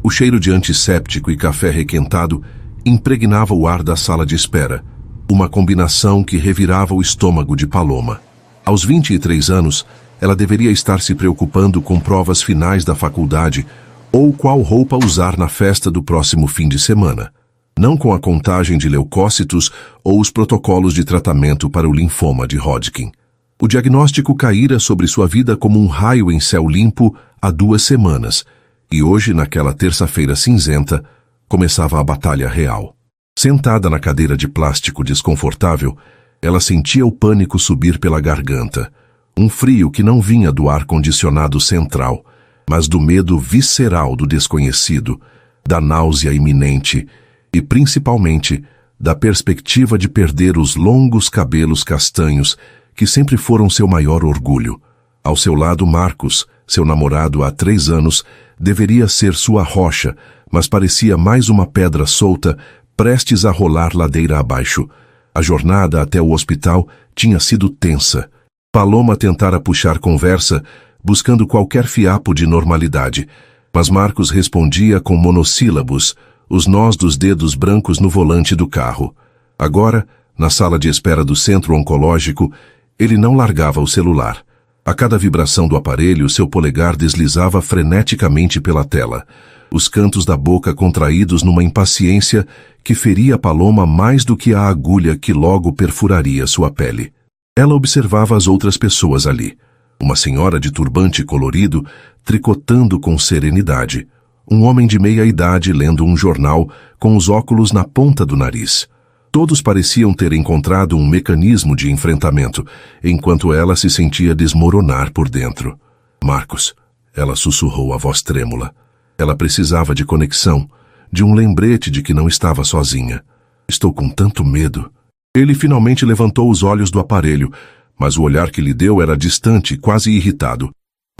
O cheiro de antisséptico e café requentado impregnava o ar da sala de espera, uma combinação que revirava o estômago de Paloma. Aos 23 anos, ela deveria estar se preocupando com provas finais da faculdade ou qual roupa usar na festa do próximo fim de semana, não com a contagem de leucócitos ou os protocolos de tratamento para o linfoma de Hodgkin. O diagnóstico caíra sobre sua vida como um raio em céu limpo há 2 semanas, e hoje, naquela terça-feira cinzenta, começava a batalha real. Sentada na cadeira de plástico desconfortável, ela sentia o pânico subir pela garganta, um frio que não vinha do ar-condicionado central, mas do medo visceral do desconhecido, da náusea iminente e, principalmente, da perspectiva de perder os longos cabelos castanhos que sempre foram seu maior orgulho. Ao seu lado, Marcos, seu namorado há 3 anos, deveria ser sua rocha, mas parecia mais uma pedra solta, prestes a rolar ladeira abaixo. A jornada até o hospital tinha sido tensa. Paloma tentara puxar conversa, buscando qualquer fiapo de normalidade, mas Marcos respondia com monossílabos, os nós dos dedos brancos no volante do carro. Agora, na sala de espera do centro oncológico, ele não largava o celular. A cada vibração do aparelho, seu polegar deslizava freneticamente pela tela, os cantos da boca contraídos numa impaciência que feria Paloma mais do que a agulha que logo perfuraria sua pele. Ela observava as outras pessoas ali. Uma senhora de turbante colorido, tricotando com serenidade. Um homem de meia-idade lendo um jornal, com os óculos na ponta do nariz. Todos pareciam ter encontrado um mecanismo de enfrentamento, enquanto ela se sentia desmoronar por dentro. Marcos, ela sussurrou a voz trêmula. Ela precisava de conexão, de um lembrete de que não estava sozinha. Estou com tanto medo. Ele finalmente levantou os olhos do aparelho, mas o olhar que lhe deu era distante, quase irritado.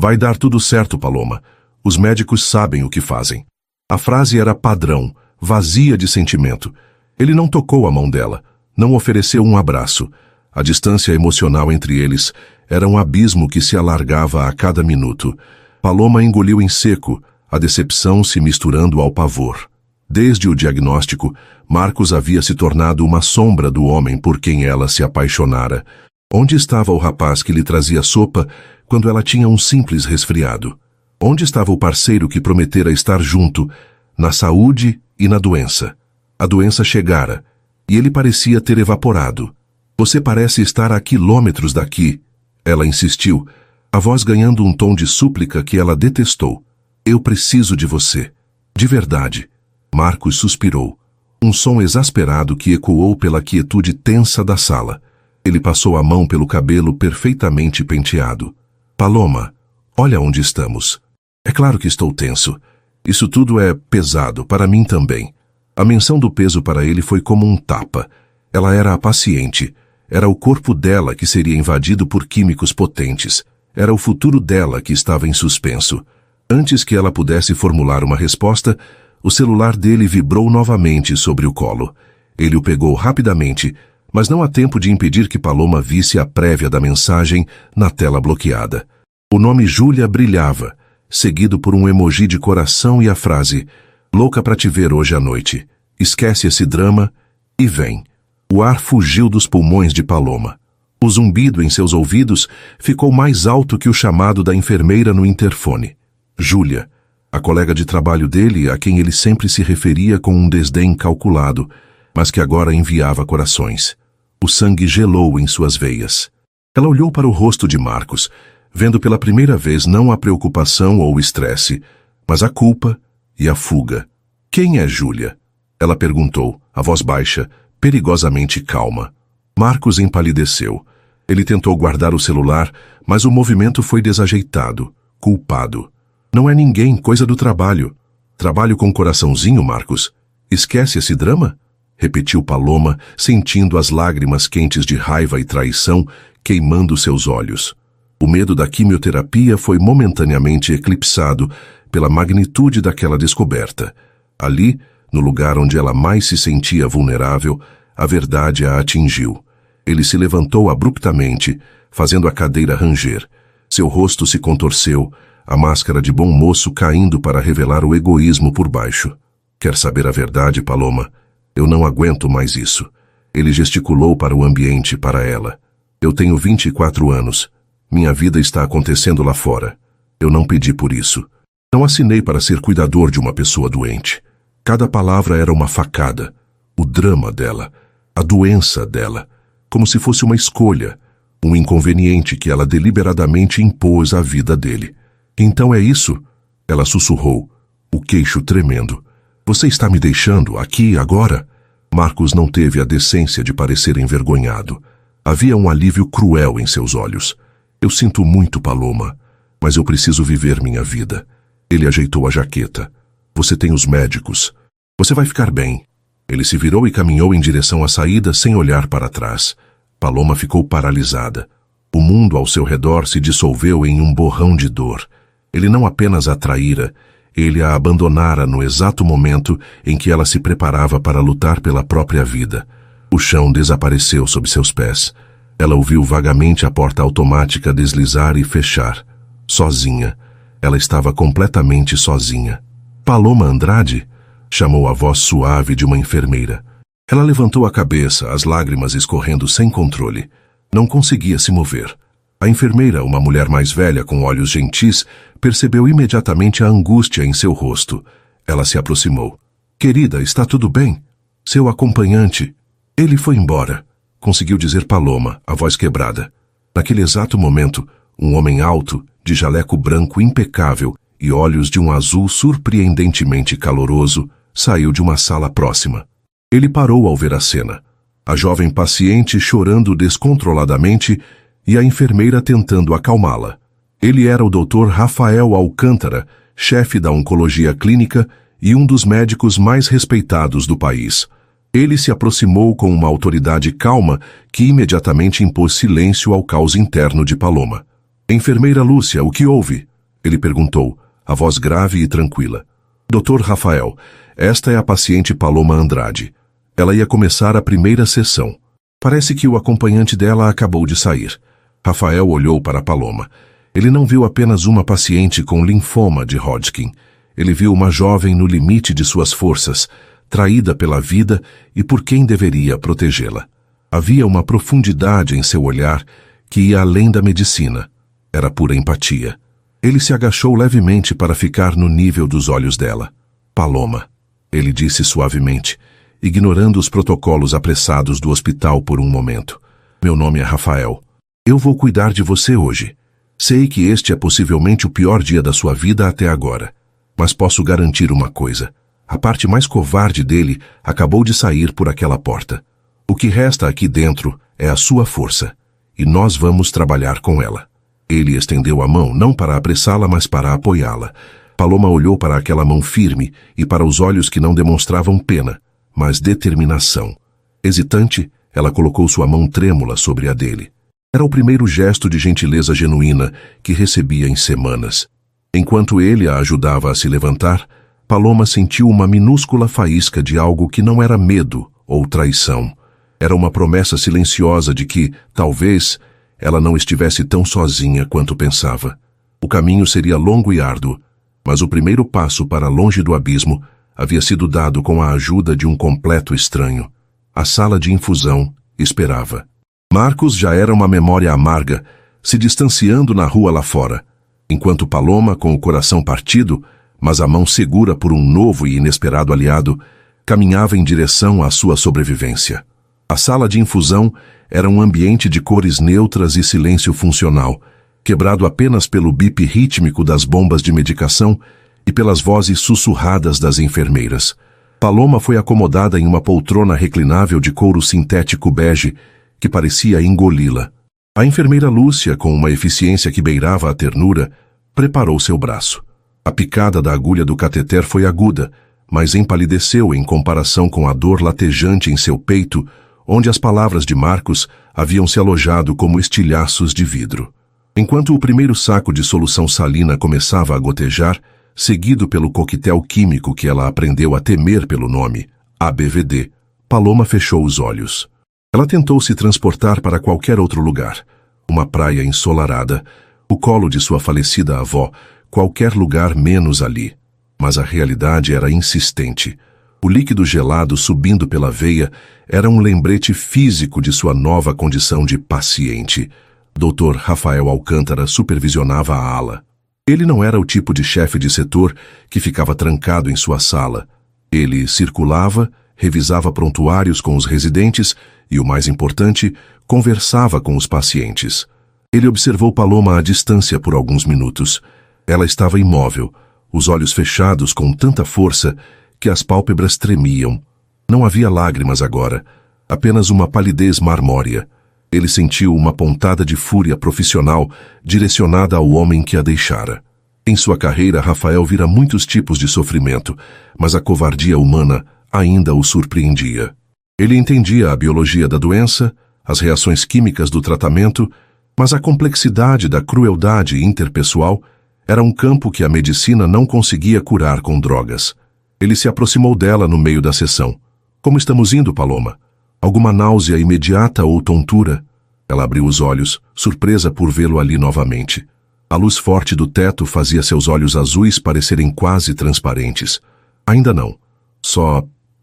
Vai dar tudo certo, Paloma. Os médicos sabem o que fazem. A frase era padrão, vazia de sentimento. Ele não tocou a mão dela, não ofereceu um abraço. A distância emocional entre eles era um abismo que se alargava a cada minuto. Paloma engoliu em seco, a decepção se misturando ao pavor. Desde o diagnóstico, Marcos havia se tornado uma sombra do homem por quem ela se apaixonara. Onde estava o rapaz que lhe trazia sopa quando ela tinha um simples resfriado? Onde estava o parceiro que prometera estar junto, na saúde e na doença? A doença chegara, e ele parecia ter evaporado. Você parece estar a quilômetros daqui, ela insistiu, a voz ganhando um tom de súplica que ela detestou. Eu preciso de você. De verdade. Marcos suspirou, um som exasperado que ecoou pela quietude tensa da sala. Ele passou a mão pelo cabelo perfeitamente penteado. Paloma, olha onde estamos. É claro que estou tenso. Isso tudo é pesado, para mim também. A menção do peso para ele foi como um tapa. Ela era a paciente. Era o corpo dela que seria invadido por químicos potentes. Era o futuro dela que estava em suspenso. Antes que ela pudesse formular uma resposta, o celular dele vibrou novamente sobre o colo. Ele o pegou rapidamente, mas não há tempo de impedir que Paloma visse a prévia da mensagem na tela bloqueada. O nome Júlia brilhava, seguido por um emoji de coração e a frase: louca pra te ver hoje à noite. Esquece esse drama e vem. O ar fugiu dos pulmões de Paloma. O zumbido em seus ouvidos ficou mais alto que o chamado da enfermeira no interfone. Júlia, a colega de trabalho dele, a quem ele sempre se referia com um desdém calculado, mas que agora enviava corações. O sangue gelou em suas veias. Ela olhou para o rosto de Marcos, vendo pela primeira vez não a preocupação ou o estresse, mas a culpa e a fuga. Quem é Júlia? Ela perguntou, a voz baixa, perigosamente calma. Marcos empalideceu. Ele tentou guardar o celular, mas o movimento foi desajeitado, culpado. Não é ninguém, coisa do trabalho. Trabalho com coraçãozinho, Marcos. Esquece esse drama? Repetiu Paloma, sentindo as lágrimas quentes de raiva e traição queimando seus olhos. O medo da quimioterapia foi momentaneamente eclipsado pela magnitude daquela descoberta. Ali, no lugar onde ela mais se sentia vulnerável, a verdade a atingiu. Ele se levantou abruptamente, fazendo a cadeira ranger. Seu rosto se contorceu, a máscara de bom moço caindo para revelar o egoísmo por baixo. Quer saber a verdade, Paloma? Eu não aguento mais isso. Ele gesticulou para o ambiente, para ela. Eu tenho 24 anos. Minha vida está acontecendo lá fora. Eu não pedi por isso. Não assinei para ser cuidador de uma pessoa doente. Cada palavra era uma facada. O drama dela, a doença dela, como se fosse uma escolha, um inconveniente que ela deliberadamente impôs à vida dele. Então é isso? Ela sussurrou, o queixo tremendo. Você está me deixando aqui agora? Marcos não teve a decência de parecer envergonhado. Havia um alívio cruel em seus olhos. Eu sinto muito, Paloma, mas eu preciso viver minha vida. Ele ajeitou a jaqueta. Você tem os médicos. Você vai ficar bem. Ele se virou e caminhou em direção à saída sem olhar para trás. Paloma ficou paralisada. O mundo ao seu redor se dissolveu em um borrão de dor. Ele não apenas a traíra, ele a abandonara no exato momento em que ela se preparava para lutar pela própria vida. O chão desapareceu sob seus pés. Ela ouviu vagamente a porta automática deslizar e fechar. Sozinha. Ela estava completamente sozinha. Paloma Andrade? Chamou a voz suave de uma enfermeira. Ela levantou a cabeça, as lágrimas escorrendo sem controle. Não conseguia se mover. A enfermeira, uma mulher mais velha com olhos gentis, percebeu imediatamente a angústia em seu rosto. Ela se aproximou. Querida, está tudo bem? Seu acompanhante. Ele foi embora, conseguiu dizer Paloma, a voz quebrada. Naquele exato momento, um homem alto, de jaleco branco impecável e olhos de um azul surpreendentemente caloroso, saiu de uma sala próxima. Ele parou ao ver a cena. A jovem paciente chorando descontroladamente e a enfermeira tentando acalmá-la. Ele era o Dr. Rafael Alcântara, chefe da oncologia clínica e um dos médicos mais respeitados do país. Ele se aproximou com uma autoridade calma que imediatamente impôs silêncio ao caos interno de Paloma. Enfermeira Lúcia, o que houve? Ele perguntou, a voz grave e tranquila. Dr. Rafael, esta é a paciente Paloma Andrade. Ela ia começar a primeira sessão. Parece que o acompanhante dela acabou de sair. Rafael olhou para Paloma. Ele não viu apenas uma paciente com linfoma de Hodgkin. Ele viu uma jovem no limite de suas forças, traída pela vida e por quem deveria protegê-la. Havia uma profundidade em seu olhar que ia além da medicina. Era pura empatia. Ele se agachou levemente para ficar no nível dos olhos dela. Paloma, ele disse suavemente, ignorando os protocolos apressados do hospital por um momento. Meu nome é Rafael. Eu vou cuidar de você hoje. Sei que este é possivelmente o pior dia da sua vida até agora. Mas posso garantir uma coisa. A parte mais covarde dele acabou de sair por aquela porta. O que resta aqui dentro é a sua força. E nós vamos trabalhar com ela. Ele estendeu a mão, não para apressá-la, mas para apoiá-la. Paloma olhou para aquela mão firme e para os olhos que não demonstravam pena, mas determinação. Hesitante, ela colocou sua mão trêmula sobre a dele. Era o primeiro gesto de gentileza genuína que recebia em semanas. Enquanto ele a ajudava a se levantar, Paloma sentiu uma minúscula faísca de algo que não era medo ou traição. Era uma promessa silenciosa de que, talvez, ela não estivesse tão sozinha quanto pensava. O caminho seria longo e árduo, mas o primeiro passo para longe do abismo havia sido dado com a ajuda de um completo estranho. A sala de infusão esperava. Marcos já era uma memória amarga, se distanciando na rua lá fora, enquanto Paloma, com o coração partido, mas a mão segura por um novo e inesperado aliado, caminhava em direção à sua sobrevivência. A sala de infusão era um ambiente de cores neutras e silêncio funcional, quebrado apenas pelo bip rítmico das bombas de medicação e pelas vozes sussurradas das enfermeiras. Paloma foi acomodada em uma poltrona reclinável de couro sintético bege que parecia engoli-la. A enfermeira Lúcia, com uma eficiência que beirava a ternura, preparou seu braço. A picada da agulha do cateter foi aguda, mas empalideceu em comparação com a dor latejante em seu peito, onde as palavras de Marcos haviam se alojado como estilhaços de vidro. Enquanto o primeiro saco de solução salina começava a gotejar, seguido pelo coquetel químico que ela aprendeu a temer pelo nome, ABVD, Paloma fechou os olhos. Ela tentou se transportar para qualquer outro lugar. Uma praia ensolarada, o colo de sua falecida avó, qualquer lugar menos ali. Mas a realidade era insistente. O líquido gelado subindo pela veia era um lembrete físico de sua nova condição de paciente. Dr. Rafael Alcântara supervisionava a ala. Ele não era o tipo de chefe de setor que ficava trancado em sua sala. Ele circulava, revisava prontuários com os residentes e, o mais importante, conversava com os pacientes. Ele observou Paloma à distância por alguns minutos. Ela estava imóvel, os olhos fechados com tanta força que as pálpebras tremiam. Não havia lágrimas agora, apenas uma palidez marmórea. Ele sentiu uma pontada de fúria profissional direcionada ao homem que a deixara. Em sua carreira, Rafael vira muitos tipos de sofrimento, mas a covardia humana ainda o surpreendia. Ele entendia a biologia da doença, as reações químicas do tratamento, mas a complexidade da crueldade interpessoal era um campo que a medicina não conseguia curar com drogas. Ele se aproximou dela no meio da sessão. Como estamos indo, Paloma? Alguma náusea imediata ou tontura? Ela abriu os olhos, surpresa por vê-lo ali novamente. A luz forte do teto fazia seus olhos azuis parecerem quase transparentes. Ainda não. Só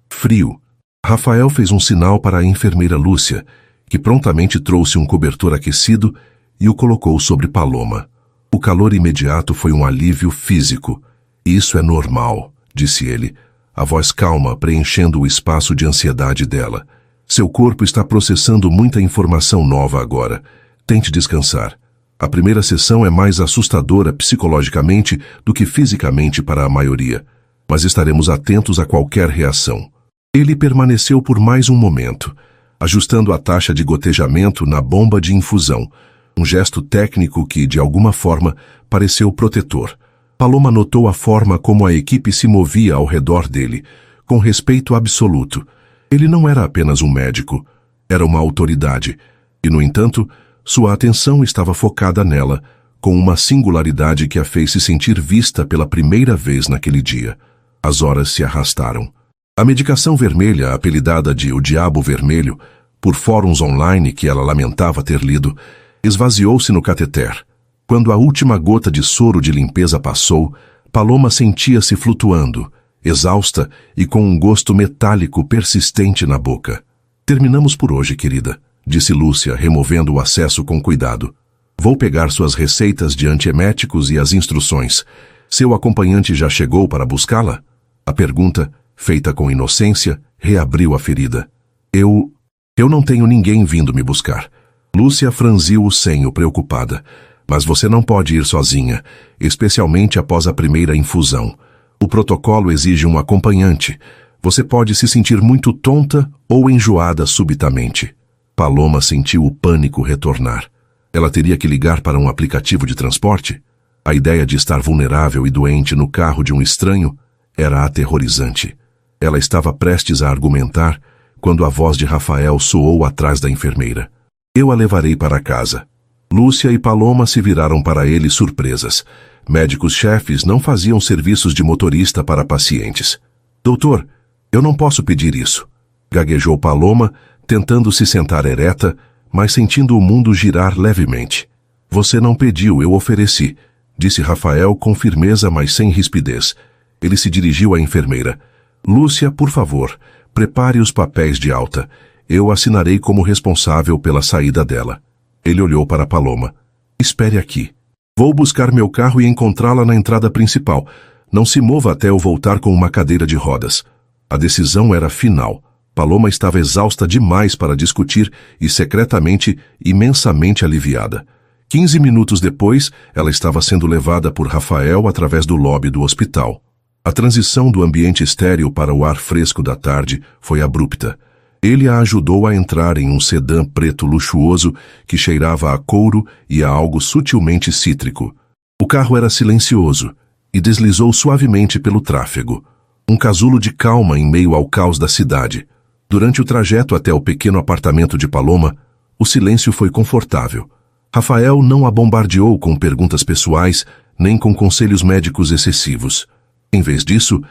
frio. Rafael fez um sinal para a enfermeira Lúcia, que prontamente trouxe um cobertor aquecido e o colocou sobre Paloma. O calor imediato foi um alívio físico. Isso é normal, disse ele, a voz calma preenchendo o espaço de ansiedade dela. Seu corpo está processando muita informação nova agora. Tente descansar. A primeira sessão é mais assustadora psicologicamente do que fisicamente para a maioria, mas estaremos atentos a qualquer reação. Ele permaneceu por mais um momento, ajustando a taxa de gotejamento na bomba de infusão, um gesto técnico que, de alguma forma, pareceu protetor. Paloma notou a forma como a equipe se movia ao redor dele, com respeito absoluto. Ele não era apenas um médico, era uma autoridade, e, no entanto, sua atenção estava focada nela, com uma singularidade que a fez se sentir vista pela primeira vez naquele dia. As horas se arrastaram. A medicação vermelha, apelidada de O Diabo Vermelho, por fóruns online que ela lamentava ter lido, esvaziou-se no cateter. Quando a última gota de soro de limpeza passou, Paloma sentia-se flutuando, exausta e com um gosto metálico persistente na boca. Terminamos por hoje, querida, disse Lúcia, removendo o acesso com cuidado. Vou pegar suas receitas de antieméticos e as instruções. Seu acompanhante já chegou para buscá-la? A pergunta, feita com inocência, reabriu a ferida. Eu não tenho ninguém vindo me buscar. Lúcia franziu o senho, preocupada. Mas você não pode ir sozinha, especialmente após a primeira infusão. O protocolo exige um acompanhante. Você pode se sentir muito tonta ou enjoada subitamente. Paloma sentiu o pânico retornar. Ela teria que ligar para um aplicativo de transporte? A ideia de estar vulnerável e doente no carro de um estranho era aterrorizante. Ela estava prestes a argumentar quando a voz de Rafael soou atrás da enfermeira. Eu a levarei para casa. Lúcia e Paloma se viraram para ele surpresas. Médicos-chefes não faziam serviços de motorista para pacientes. Doutor, eu não posso pedir isso. Gaguejou Paloma, tentando se sentar ereta, mas sentindo o mundo girar levemente. Você não pediu, eu ofereci, disse Rafael com firmeza, mas sem rispidez. Ele se dirigiu à enfermeira. Lúcia, por favor, prepare os papéis de alta. Eu assinarei como responsável pela saída dela. Ele olhou para Paloma. Espere aqui. Vou buscar meu carro e encontrá-la na entrada principal. Não se mova até eu voltar com uma cadeira de rodas. A decisão era final. Paloma estava exausta demais para discutir e, secretamente, imensamente aliviada. 15 minutos depois, ela estava sendo levada por Rafael através do lobby do hospital. A transição do ambiente estéril para o ar fresco da tarde foi abrupta. Ele a ajudou a entrar em um sedã preto luxuoso que cheirava a couro e a algo sutilmente cítrico. O carro era silencioso e deslizou suavemente pelo tráfego. Um casulo de calma em meio ao caos da cidade. Durante o trajeto até o pequeno apartamento de Paloma, o silêncio foi confortável. Rafael não a bombardeou com perguntas pessoais nem com conselhos médicos excessivos. Em vez disso,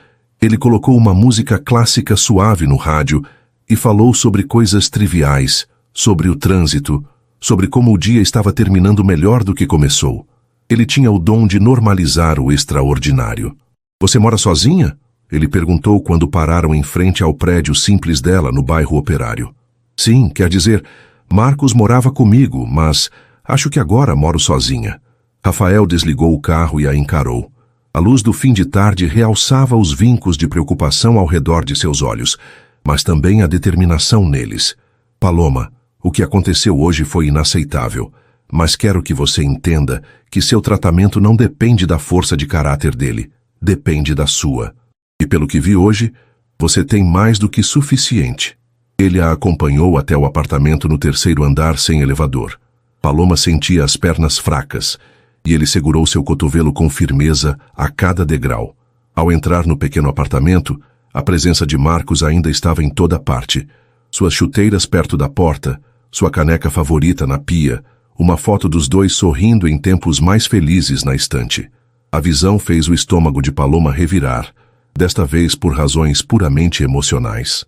ele colocou uma música clássica suave no rádio e falou sobre coisas triviais, sobre o trânsito, sobre como o dia estava terminando melhor do que começou. Ele tinha o dom de normalizar o extraordinário. Você mora sozinha? Ele perguntou quando pararam em frente ao prédio simples dela no bairro Operário. Sim, quer dizer, Marcos morava comigo, mas acho que agora moro sozinha. Rafael desligou o carro e a encarou. A luz do fim de tarde realçava os vincos de preocupação ao redor de seus olhos, mas também a determinação neles. Paloma, o que aconteceu hoje foi inaceitável, mas quero que você entenda que seu tratamento não depende da força de caráter dele, depende da sua. E pelo que vi hoje, você tem mais do que suficiente. Ele a acompanhou até o apartamento no 3º andar sem elevador. Paloma sentia as pernas fracas, e ele segurou seu cotovelo com firmeza a cada degrau. Ao entrar no pequeno apartamento, a presença de Marcos ainda estava em toda parte. Suas chuteiras perto da porta, sua caneca favorita na pia, uma foto dos dois sorrindo em tempos mais felizes na estante. A visão fez o estômago de Paloma revirar, desta vez por razões puramente emocionais.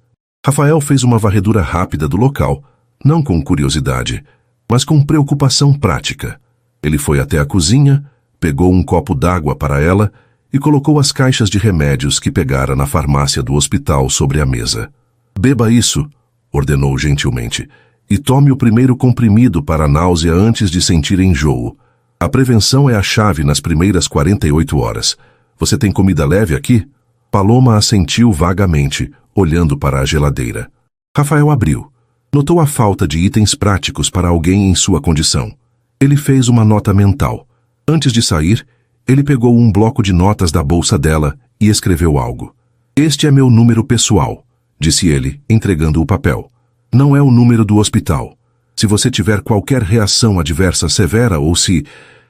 Rafael fez uma varredura rápida do local, não com curiosidade, mas com preocupação prática. Ele foi até a cozinha, pegou um copo d'água para ela e colocou as caixas de remédios que pegara na farmácia do hospital sobre a mesa. Beba isso, ordenou gentilmente, e tome o primeiro comprimido para a náusea antes de sentir enjoo. A prevenção é a chave nas primeiras 48 horas. Você tem comida leve aqui? Paloma assentiu vagamente, olhando para a geladeira. Rafael abriu. Notou a falta de itens práticos para alguém em sua condição. Ele fez uma nota mental. Antes de sair, ele pegou um bloco de notas da bolsa dela e escreveu algo. Este é meu número pessoal, disse ele, entregando o papel. Não é o número do hospital. Se você tiver qualquer reação adversa severa ou se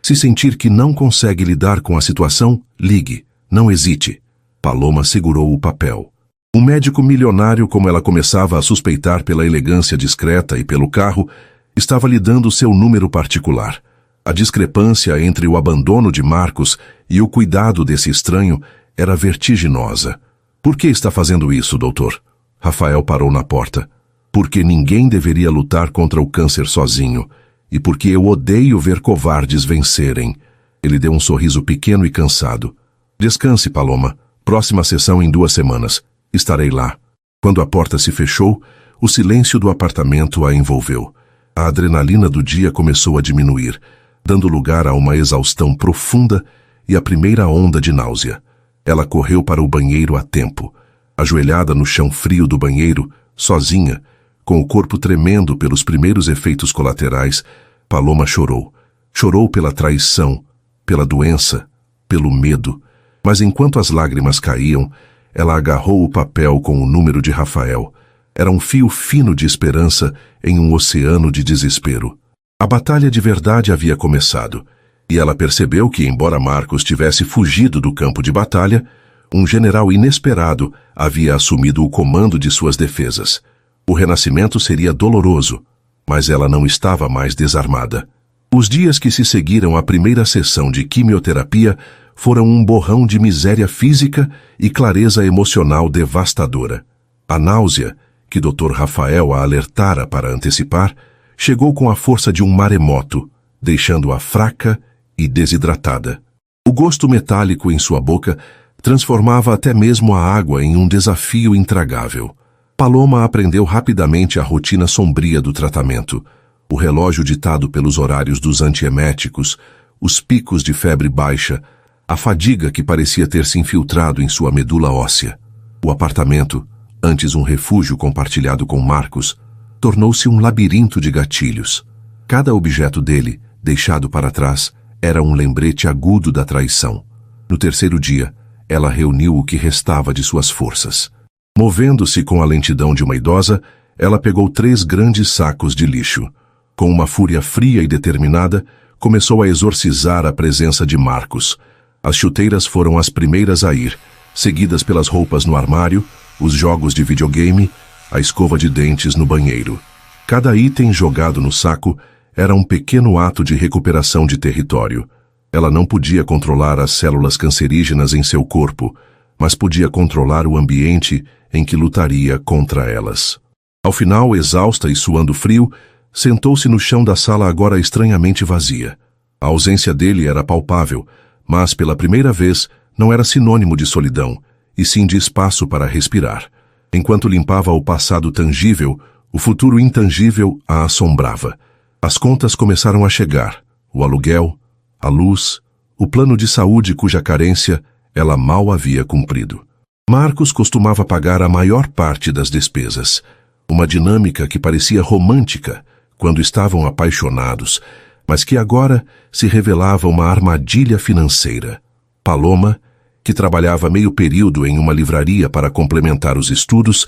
sentir que não consegue lidar com a situação, ligue. Não hesite. Paloma segurou o papel. Um médico milionário, como ela começava a suspeitar pela elegância discreta e pelo carro, estava lhe dando seu número particular. A discrepância entre o abandono de Marcos e o cuidado desse estranho era vertiginosa. Por que está fazendo isso, doutor? Rafael parou na porta. Porque ninguém deveria lutar contra o câncer sozinho, e porque eu odeio ver covardes vencerem. Ele deu um sorriso pequeno e cansado. Descanse, Paloma. Próxima sessão em 2 semanas. Estarei lá. Quando a porta se fechou, o silêncio do apartamento a envolveu. A adrenalina do dia começou a diminuir, dando lugar a uma exaustão profunda e a primeira onda de náusea. Ela correu para o banheiro a tempo. Ajoelhada no chão frio do banheiro, sozinha, com o corpo tremendo pelos primeiros efeitos colaterais, Paloma chorou. Chorou pela traição, pela doença, pelo medo. Mas enquanto as lágrimas caíam, ela agarrou o papel com o número de Rafael. Era um fio fino de esperança em um oceano de desespero. A batalha de verdade havia começado, e ela percebeu que, embora Marcos tivesse fugido do campo de batalha, um general inesperado havia assumido o comando de suas defesas. O renascimento seria doloroso, mas ela não estava mais desarmada. Os dias que se seguiram à primeira sessão de quimioterapia foram um borrão de miséria física e clareza emocional devastadora. A náusea, que Dr. Rafael a alertara para antecipar, chegou com a força de um maremoto, deixando-a fraca e desidratada. O gosto metálico em sua boca transformava até mesmo a água em um desafio intragável. Paloma aprendeu rapidamente a rotina sombria do tratamento, o relógio ditado pelos horários dos antieméticos, os picos de febre baixa, a fadiga que parecia ter se infiltrado em sua medula óssea. O apartamento, antes um refúgio compartilhado com Marcos, tornou-se um labirinto de gatilhos. Cada objeto dele, deixado para trás, era um lembrete agudo da traição. No 3º dia, ela reuniu o que restava de suas forças. Movendo-se com a lentidão de uma idosa, ela pegou 3 grandes sacos de lixo. Com uma fúria fria e determinada, começou a exorcizar a presença de Marcos. As chuteiras foram as primeiras a ir, seguidas pelas roupas no armário, os jogos de videogame, a escova de dentes no banheiro. Cada item jogado no saco era um pequeno ato de recuperação de território. Ela não podia controlar as células cancerígenas em seu corpo, mas podia controlar o ambiente em que lutaria contra elas. Ao final, exausta e suando frio, sentou-se no chão da sala agora estranhamente vazia. A ausência dele era palpável, mas pela primeira vez não era sinônimo de solidão, e sim de espaço para respirar. Enquanto limpava o passado tangível, o futuro intangível a assombrava. As contas começaram a chegar: o aluguel, a luz, o plano de saúde cuja carência ela mal havia cumprido. Marcos costumava pagar a maior parte das despesas, uma dinâmica que parecia romântica quando estavam apaixonados, mas que agora se revelava uma armadilha financeira. Paloma, que trabalhava meio período em uma livraria para complementar os estudos,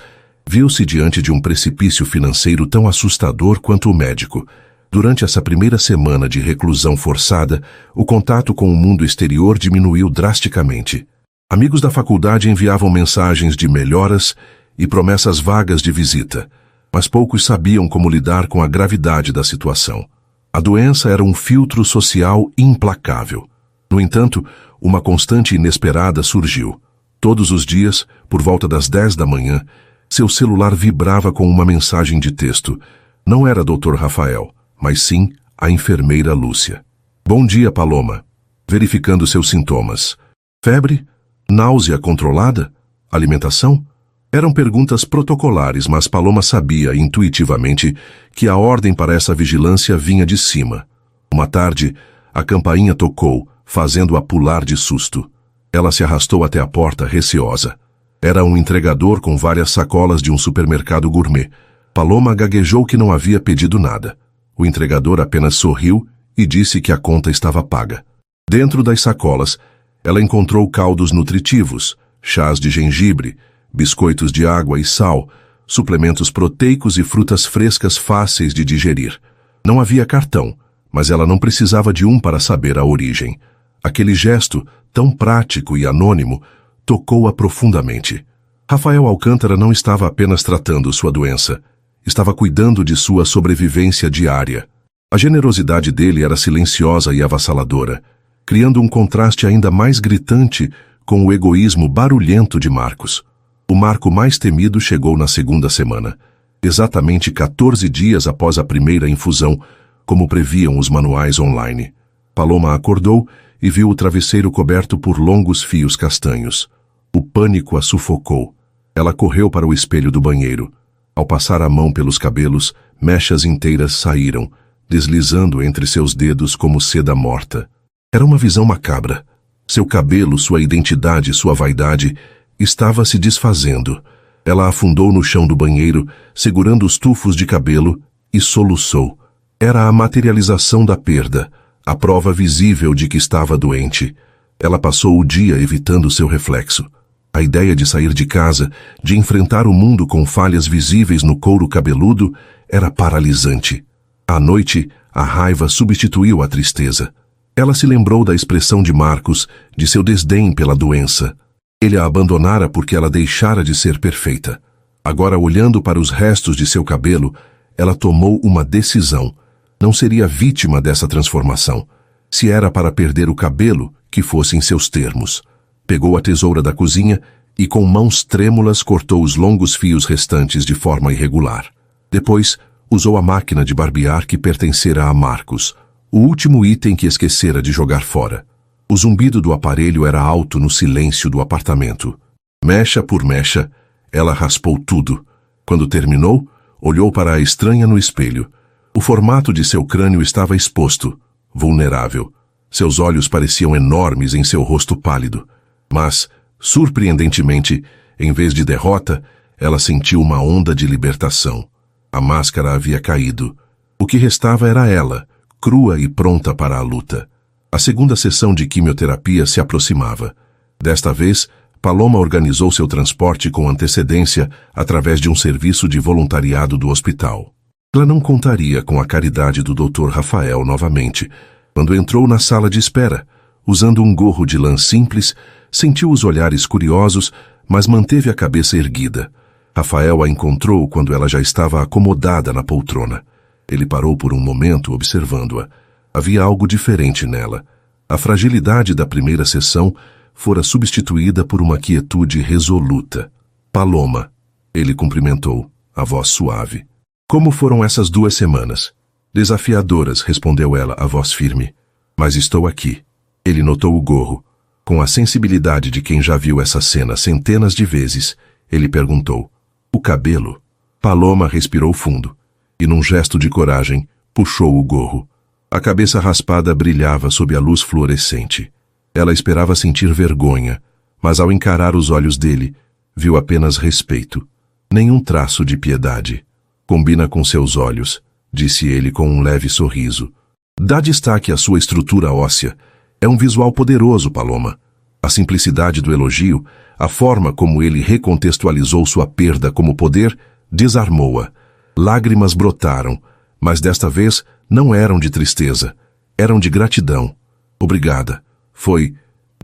viu-se diante de um precipício financeiro tão assustador quanto o médico. Durante essa primeira semana de reclusão forçada, o contato com o mundo exterior diminuiu drasticamente. Amigos da faculdade enviavam mensagens de melhoras e promessas vagas de visita, mas poucos sabiam como lidar com a gravidade da situação. A doença era um filtro social implacável. No entanto, uma constante inesperada surgiu. Todos os dias, por volta das 10 da manhã, seu celular vibrava com uma mensagem de texto. Não era Dr. Rafael, mas sim a enfermeira Lúcia. Bom dia, Paloma. Verificando seus sintomas. Febre? Náusea controlada? Alimentação? Eram perguntas protocolares, mas Paloma sabia intuitivamente que a ordem para essa vigilância vinha de cima. Uma tarde, a campainha tocou, fazendo-a pular de susto. Ela se arrastou até a porta, receosa. Era um entregador com várias sacolas de um supermercado gourmet. Paloma gaguejou que não havia pedido nada. O entregador apenas sorriu e disse que a conta estava paga. Dentro das sacolas, ela encontrou caldos nutritivos, chás de gengibre, biscoitos de água e sal, suplementos proteicos e frutas frescas fáceis de digerir. Não havia cartão, mas ela não precisava de um para saber a origem. Aquele gesto, tão prático e anônimo, tocou-a profundamente. Rafael Alcântara não estava apenas tratando sua doença, estava cuidando de sua sobrevivência diária. A generosidade dele era silenciosa e avassaladora, criando um contraste ainda mais gritante com o egoísmo barulhento de Marcos. O marco mais temido chegou na segunda semana, exatamente 14 dias após a primeira infusão, como previam os manuais online. Paloma acordou e viu o travesseiro coberto por longos fios castanhos. O pânico a sufocou. Ela correu para o espelho do banheiro. Ao passar a mão pelos cabelos, mechas inteiras saíram, deslizando entre seus dedos como seda morta. Era uma visão macabra. Seu cabelo, sua identidade, sua vaidade estava se desfazendo. Ela afundou no chão do banheiro, segurando os tufos de cabelo, e soluçou. Era a materialização da perda, a prova visível de que estava doente. Ela passou o dia evitando seu reflexo. A ideia de sair de casa, de enfrentar o mundo com falhas visíveis no couro cabeludo, era paralisante. À noite, a raiva substituiu a tristeza. Ela se lembrou da expressão de Marcos, de seu desdém pela doença. Ele a abandonara porque ela deixara de ser perfeita. Agora, olhando para os restos de seu cabelo, ela tomou uma decisão. Não seria vítima dessa transformação. Se era para perder o cabelo, que fosse em seus termos. Pegou a tesoura da cozinha e com mãos trêmulas cortou os longos fios restantes de forma irregular. Depois, usou a máquina de barbear que pertencera a Marcos, o último item que esquecera de jogar fora. O zumbido do aparelho era alto no silêncio do apartamento. Mecha por mecha, ela raspou tudo. Quando terminou, olhou para a estranha no espelho. O formato de seu crânio estava exposto, vulnerável. Seus olhos pareciam enormes em seu rosto pálido. Mas, surpreendentemente, em vez de derrota, ela sentiu uma onda de libertação. A máscara havia caído. O que restava era ela, crua e pronta para a luta. A segunda sessão de quimioterapia se aproximava. Desta vez, Paloma organizou seu transporte com antecedência através de um serviço de voluntariado do hospital. Ela não contaria com a caridade do Dr. Rafael novamente. Quando entrou na sala de espera, usando um gorro de lã simples, sentiu os olhares curiosos, mas manteve a cabeça erguida. Rafael a encontrou quando ela já estava acomodada na poltrona. Ele parou por um momento observando-a. Havia algo diferente nela. A fragilidade da primeira sessão fora substituída por uma quietude resoluta. Paloma, ele cumprimentou, a voz suave. Como foram essas 2 semanas? Desafiadoras, respondeu ela, a voz firme. Mas estou aqui. Ele notou o gorro. Com a sensibilidade de quem já viu essa cena centenas de vezes, ele perguntou: o cabelo? Paloma respirou fundo e, num gesto de coragem, puxou o gorro. A cabeça raspada brilhava sob a luz fluorescente. Ela esperava sentir vergonha, mas ao encarar os olhos dele, viu apenas respeito. Nenhum traço de piedade. Combina com seus olhos, disse ele com um leve sorriso. Dá destaque à sua estrutura óssea. É um visual poderoso, Paloma. A simplicidade do elogio, a forma como ele recontextualizou sua perda como poder, desarmou-a. Lágrimas brotaram, mas desta vez não eram de tristeza, eram de gratidão. Obrigada. Foi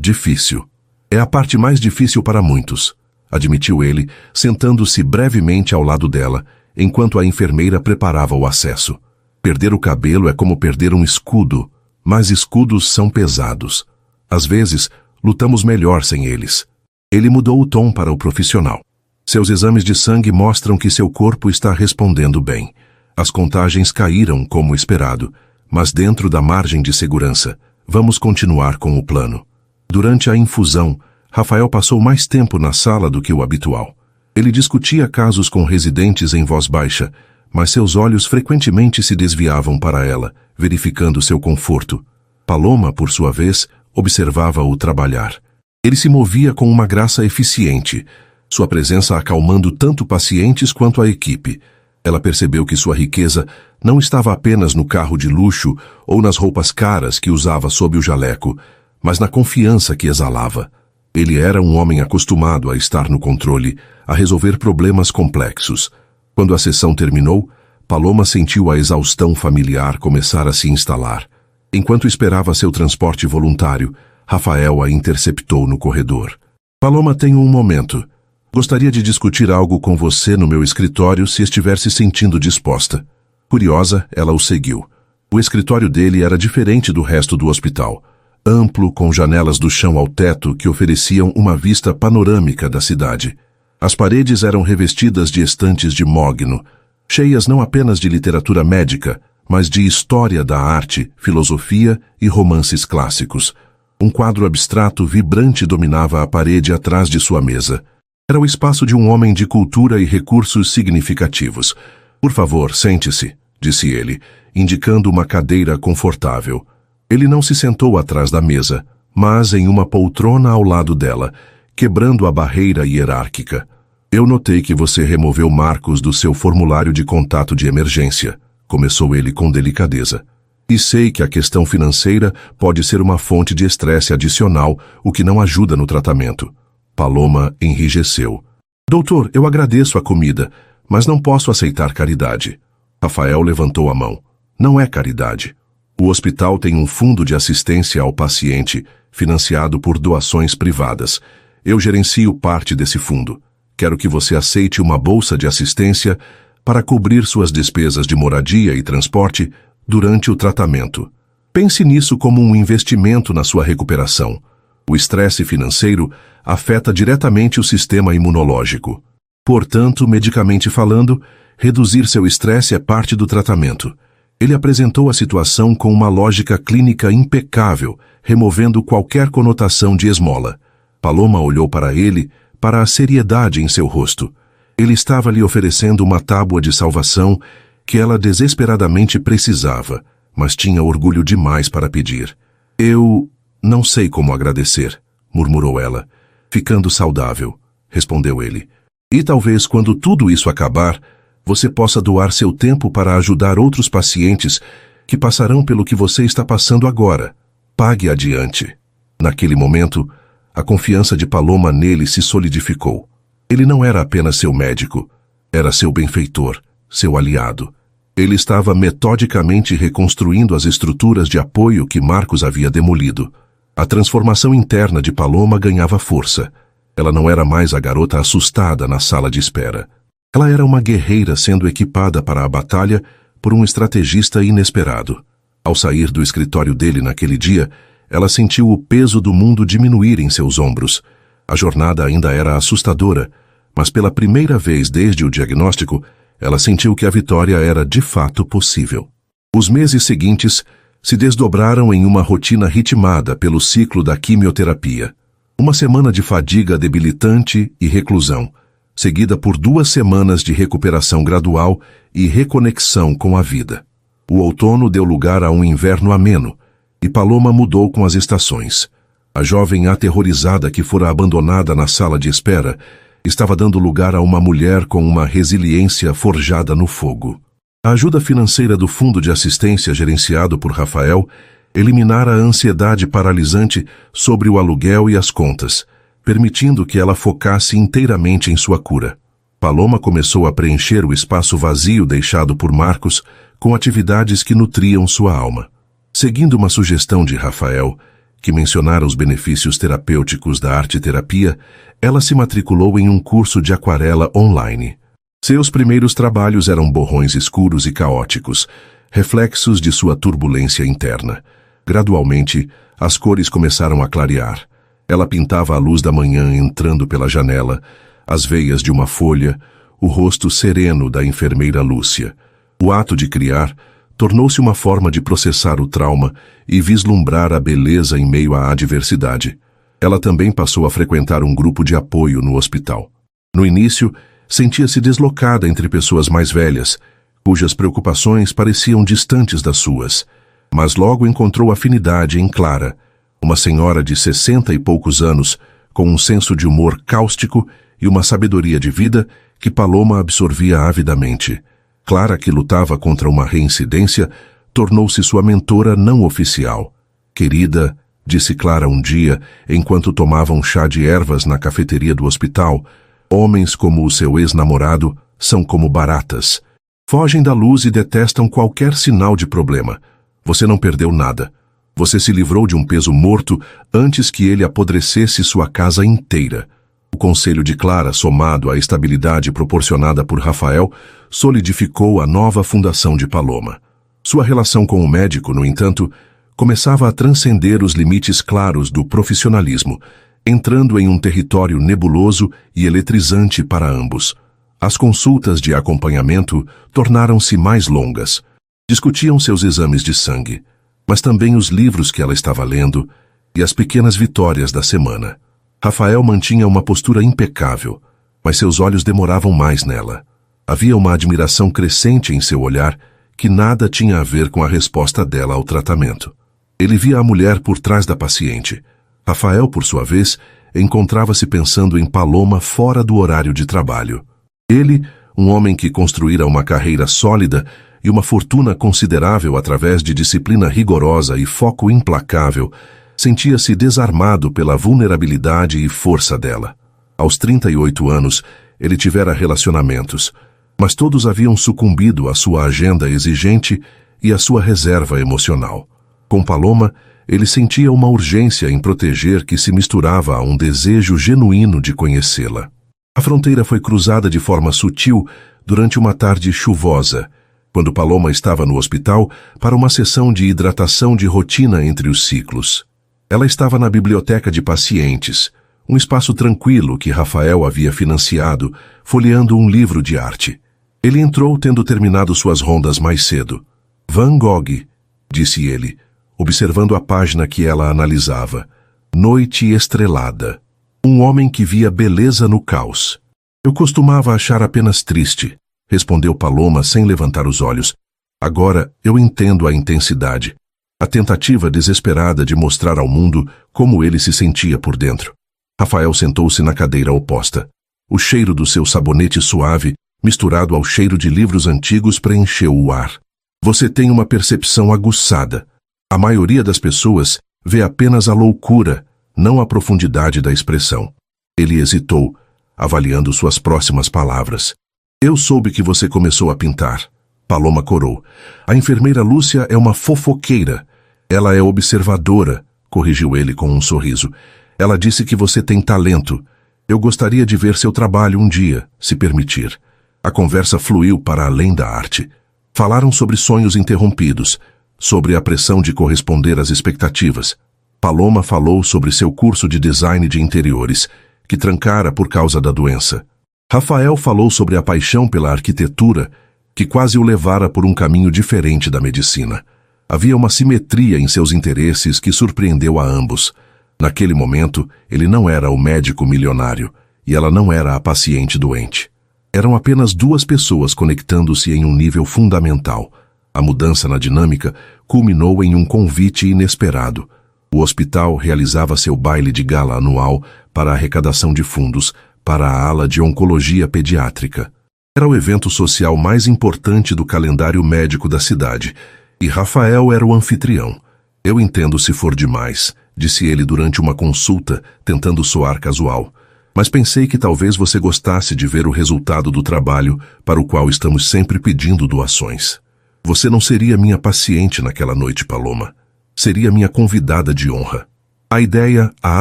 difícil. É a parte mais difícil para muitos, admitiu ele, sentando-se brevemente ao lado dela, enquanto a enfermeira preparava o acesso. Perder o cabelo é como perder um escudo, mas escudos são pesados. Às vezes, lutamos melhor sem eles. Ele mudou o tom para o profissional. Seus exames de sangue mostram que seu corpo está respondendo bem. As contagens caíram como esperado, mas dentro da margem de segurança. Vamos continuar com o plano. Durante a infusão, Rafael passou mais tempo na sala do que o habitual. Ele discutia casos com residentes em voz baixa, mas seus olhos frequentemente se desviavam para ela, verificando seu conforto. Paloma, por sua vez, observava-o trabalhar. Ele se movia com uma graça eficiente, sua presença acalmando tanto pacientes quanto a equipe. Ela percebeu que sua riqueza não estava apenas no carro de luxo ou nas roupas caras que usava sob o jaleco, mas na confiança que exalava. Ele era um homem acostumado a estar no controle, a resolver problemas complexos. Quando a sessão terminou, Paloma sentiu a exaustão familiar começar a se instalar. Enquanto esperava seu transporte voluntário, Rafael a interceptou no corredor. Paloma, tenho um momento. Gostaria de discutir algo com você no meu escritório se estiver se sentindo disposta. Curiosa, ela o seguiu. O escritório dele era diferente do resto do hospital. Amplo, com janelas do chão ao teto que ofereciam uma vista panorâmica da cidade. As paredes eram revestidas de estantes de mogno, cheias não apenas de literatura médica, mas de história da arte, filosofia e romances clássicos. Um quadro abstrato vibrante dominava a parede atrás de sua mesa. Era o espaço de um homem de cultura e recursos significativos. Por favor, sente-se, disse ele, indicando uma cadeira confortável. Ele não se sentou atrás da mesa, mas em uma poltrona ao lado dela, quebrando a barreira hierárquica. Eu notei que você removeu marcos do seu formulário de contato de emergência, começou ele com delicadeza. E sei que a questão financeira pode ser uma fonte de estresse adicional, o que não ajuda no tratamento. Paloma enrijeceu. Doutor, eu agradeço a comida, mas não posso aceitar caridade. Rafael levantou a mão. Não é caridade. O hospital tem um fundo de assistência ao paciente, financiado por doações privadas. Eu gerencio parte desse fundo. Quero que você aceite uma bolsa de assistência para cobrir suas despesas de moradia e transporte durante o tratamento. Pense nisso como um investimento na sua recuperação. O estresse financeiro afeta diretamente o sistema imunológico. Portanto, medicamente falando, reduzir seu estresse é parte do tratamento. Ele apresentou a situação com uma lógica clínica impecável, removendo qualquer conotação de esmola. Paloma olhou para ele, para a seriedade em seu rosto. Ele estava lhe oferecendo uma tábua de salvação que ela desesperadamente precisava, mas tinha orgulho demais para pedir. Eu não sei como agradecer, murmurou ela. Ficando saudável, respondeu ele. E talvez quando tudo isso acabar, você possa doar seu tempo para ajudar outros pacientes que passarão pelo que você está passando agora. Pague adiante. Naquele momento, a confiança de Paloma nele se solidificou. Ele não era apenas seu médico, era seu benfeitor, seu aliado. Ele estava metodicamente reconstruindo as estruturas de apoio que Marcos havia demolido. A transformação interna de Paloma ganhava força. Ela não era mais a garota assustada na sala de espera. Ela era uma guerreira sendo equipada para a batalha por um estrategista inesperado. Ao sair do escritório dele naquele dia, ela sentiu o peso do mundo diminuir em seus ombros. A jornada ainda era assustadora, mas pela primeira vez desde o diagnóstico, ela sentiu que a vitória era de fato possível. Os meses seguintes se desdobraram em uma rotina ritmada pelo ciclo da quimioterapia. Uma semana de fadiga debilitante e reclusão, seguida por 2 semanas de recuperação gradual e reconexão com a vida. O outono deu lugar a um inverno ameno, e Paloma mudou com as estações. A jovem aterrorizada que fora abandonada na sala de espera estava dando lugar a uma mulher com uma resiliência forjada no fogo. A ajuda financeira do Fundo de Assistência gerenciado por Rafael eliminara a ansiedade paralisante sobre o aluguel e as contas, permitindo que ela focasse inteiramente em sua cura. Paloma começou a preencher o espaço vazio deixado por Marcos com atividades que nutriam sua alma. Seguindo uma sugestão de Rafael, que mencionara os benefícios terapêuticos da arte-terapia, ela se matriculou em um curso de aquarela online. Seus primeiros trabalhos eram borrões escuros e caóticos, reflexos de sua turbulência interna. Gradualmente, as cores começaram a clarear. Ela pintava a luz da manhã entrando pela janela, as veias de uma folha, o rosto sereno da enfermeira Lúcia. O ato de criar tornou-se uma forma de processar o trauma e vislumbrar a beleza em meio à adversidade. Ela também passou a frequentar um grupo de apoio no hospital. No início, sentia-se deslocada entre pessoas mais velhas, cujas preocupações pareciam distantes das suas, mas logo encontrou afinidade em Clara, uma senhora de 60 e poucos anos, com um senso de humor cáustico e uma sabedoria de vida que Paloma absorvia avidamente. Clara, que lutava contra uma reincidência, tornou-se sua mentora não oficial. Querida, disse Clara um dia, enquanto tomava um chá de ervas na cafeteria do hospital, homens como o seu ex-namorado são como baratas. Fogem da luz e detestam qualquer sinal de problema. Você não perdeu nada. Você se livrou de um peso morto antes que ele apodrecesse sua casa inteira. O conselho de Clara, somado à estabilidade proporcionada por Rafael, solidificou a nova fundação de Paloma. Sua relação com o médico, no entanto, começava a transcender os limites claros do profissionalismo, entrando em um território nebuloso e eletrizante para ambos. As consultas de acompanhamento tornaram-se mais longas. Discutiam seus exames de sangue, mas também os livros que ela estava lendo e as pequenas vitórias da semana. Rafael mantinha uma postura impecável, mas seus olhos demoravam mais nela. Havia uma admiração crescente em seu olhar que nada tinha a ver com a resposta dela ao tratamento. Ele via a mulher por trás da paciente. Rafael, por sua vez, encontrava-se pensando em Paloma fora do horário de trabalho. Ele, um homem que construíra uma carreira sólida e uma fortuna considerável através de disciplina rigorosa e foco implacável, sentia-se desarmado pela vulnerabilidade e força dela. Aos 38 anos, ele tivera relacionamentos, mas todos haviam sucumbido à sua agenda exigente e à sua reserva emocional. Com Paloma, ele sentia uma urgência em proteger que se misturava a um desejo genuíno de conhecê-la. A fronteira foi cruzada de forma sutil durante uma tarde chuvosa, quando Paloma estava no hospital para uma sessão de hidratação de rotina entre os ciclos. Ela estava na biblioteca de pacientes, um espaço tranquilo que Rafael havia financiado, folheando um livro de arte. Ele entrou tendo terminado suas rondas mais cedo. Van Gogh, disse ele, observando a página que ela analisava. Noite estrelada. Um homem que via beleza no caos. Eu costumava achar apenas triste, respondeu Paloma sem levantar os olhos. Agora eu entendo a intensidade. A tentativa desesperada de mostrar ao mundo como ele se sentia por dentro. Rafael sentou-se na cadeira oposta. O cheiro do seu sabonete suave, misturado ao cheiro de livros antigos, preencheu o ar. Você tem uma percepção aguçada. A maioria das pessoas vê apenas a loucura, não a profundidade da expressão. Ele hesitou, avaliando suas próximas palavras. Eu soube que você começou a pintar. Paloma corou. A enfermeira Lúcia é uma fofoqueira. Ela é observadora, corrigiu ele com um sorriso. Ela disse que você tem talento. Eu gostaria de ver seu trabalho um dia, se permitir. A conversa fluiu para além da arte. Falaram sobre sonhos interrompidos, sobre a pressão de corresponder às expectativas. Paloma falou sobre seu curso de design de interiores, que trancara por causa da doença. Rafael falou sobre a paixão pela arquitetura, que quase o levara por um caminho diferente da medicina. Havia uma simetria em seus interesses que surpreendeu a ambos. Naquele momento, ele não era o médico milionário, e ela não era a paciente doente. Eram apenas duas pessoas conectando-se em um nível fundamental. A mudança na dinâmica culminou em um convite inesperado. O hospital realizava seu baile de gala anual para a arrecadação de fundos para a ala de oncologia pediátrica. Era o evento social mais importante do calendário médico da cidade, e Rafael era o anfitrião. Eu entendo se for demais, disse ele durante uma consulta, tentando soar casual. Mas pensei que talvez você gostasse de ver o resultado do trabalho para o qual estamos sempre pedindo doações. Você não seria minha paciente naquela noite, Paloma. Seria minha convidada de honra. A ideia a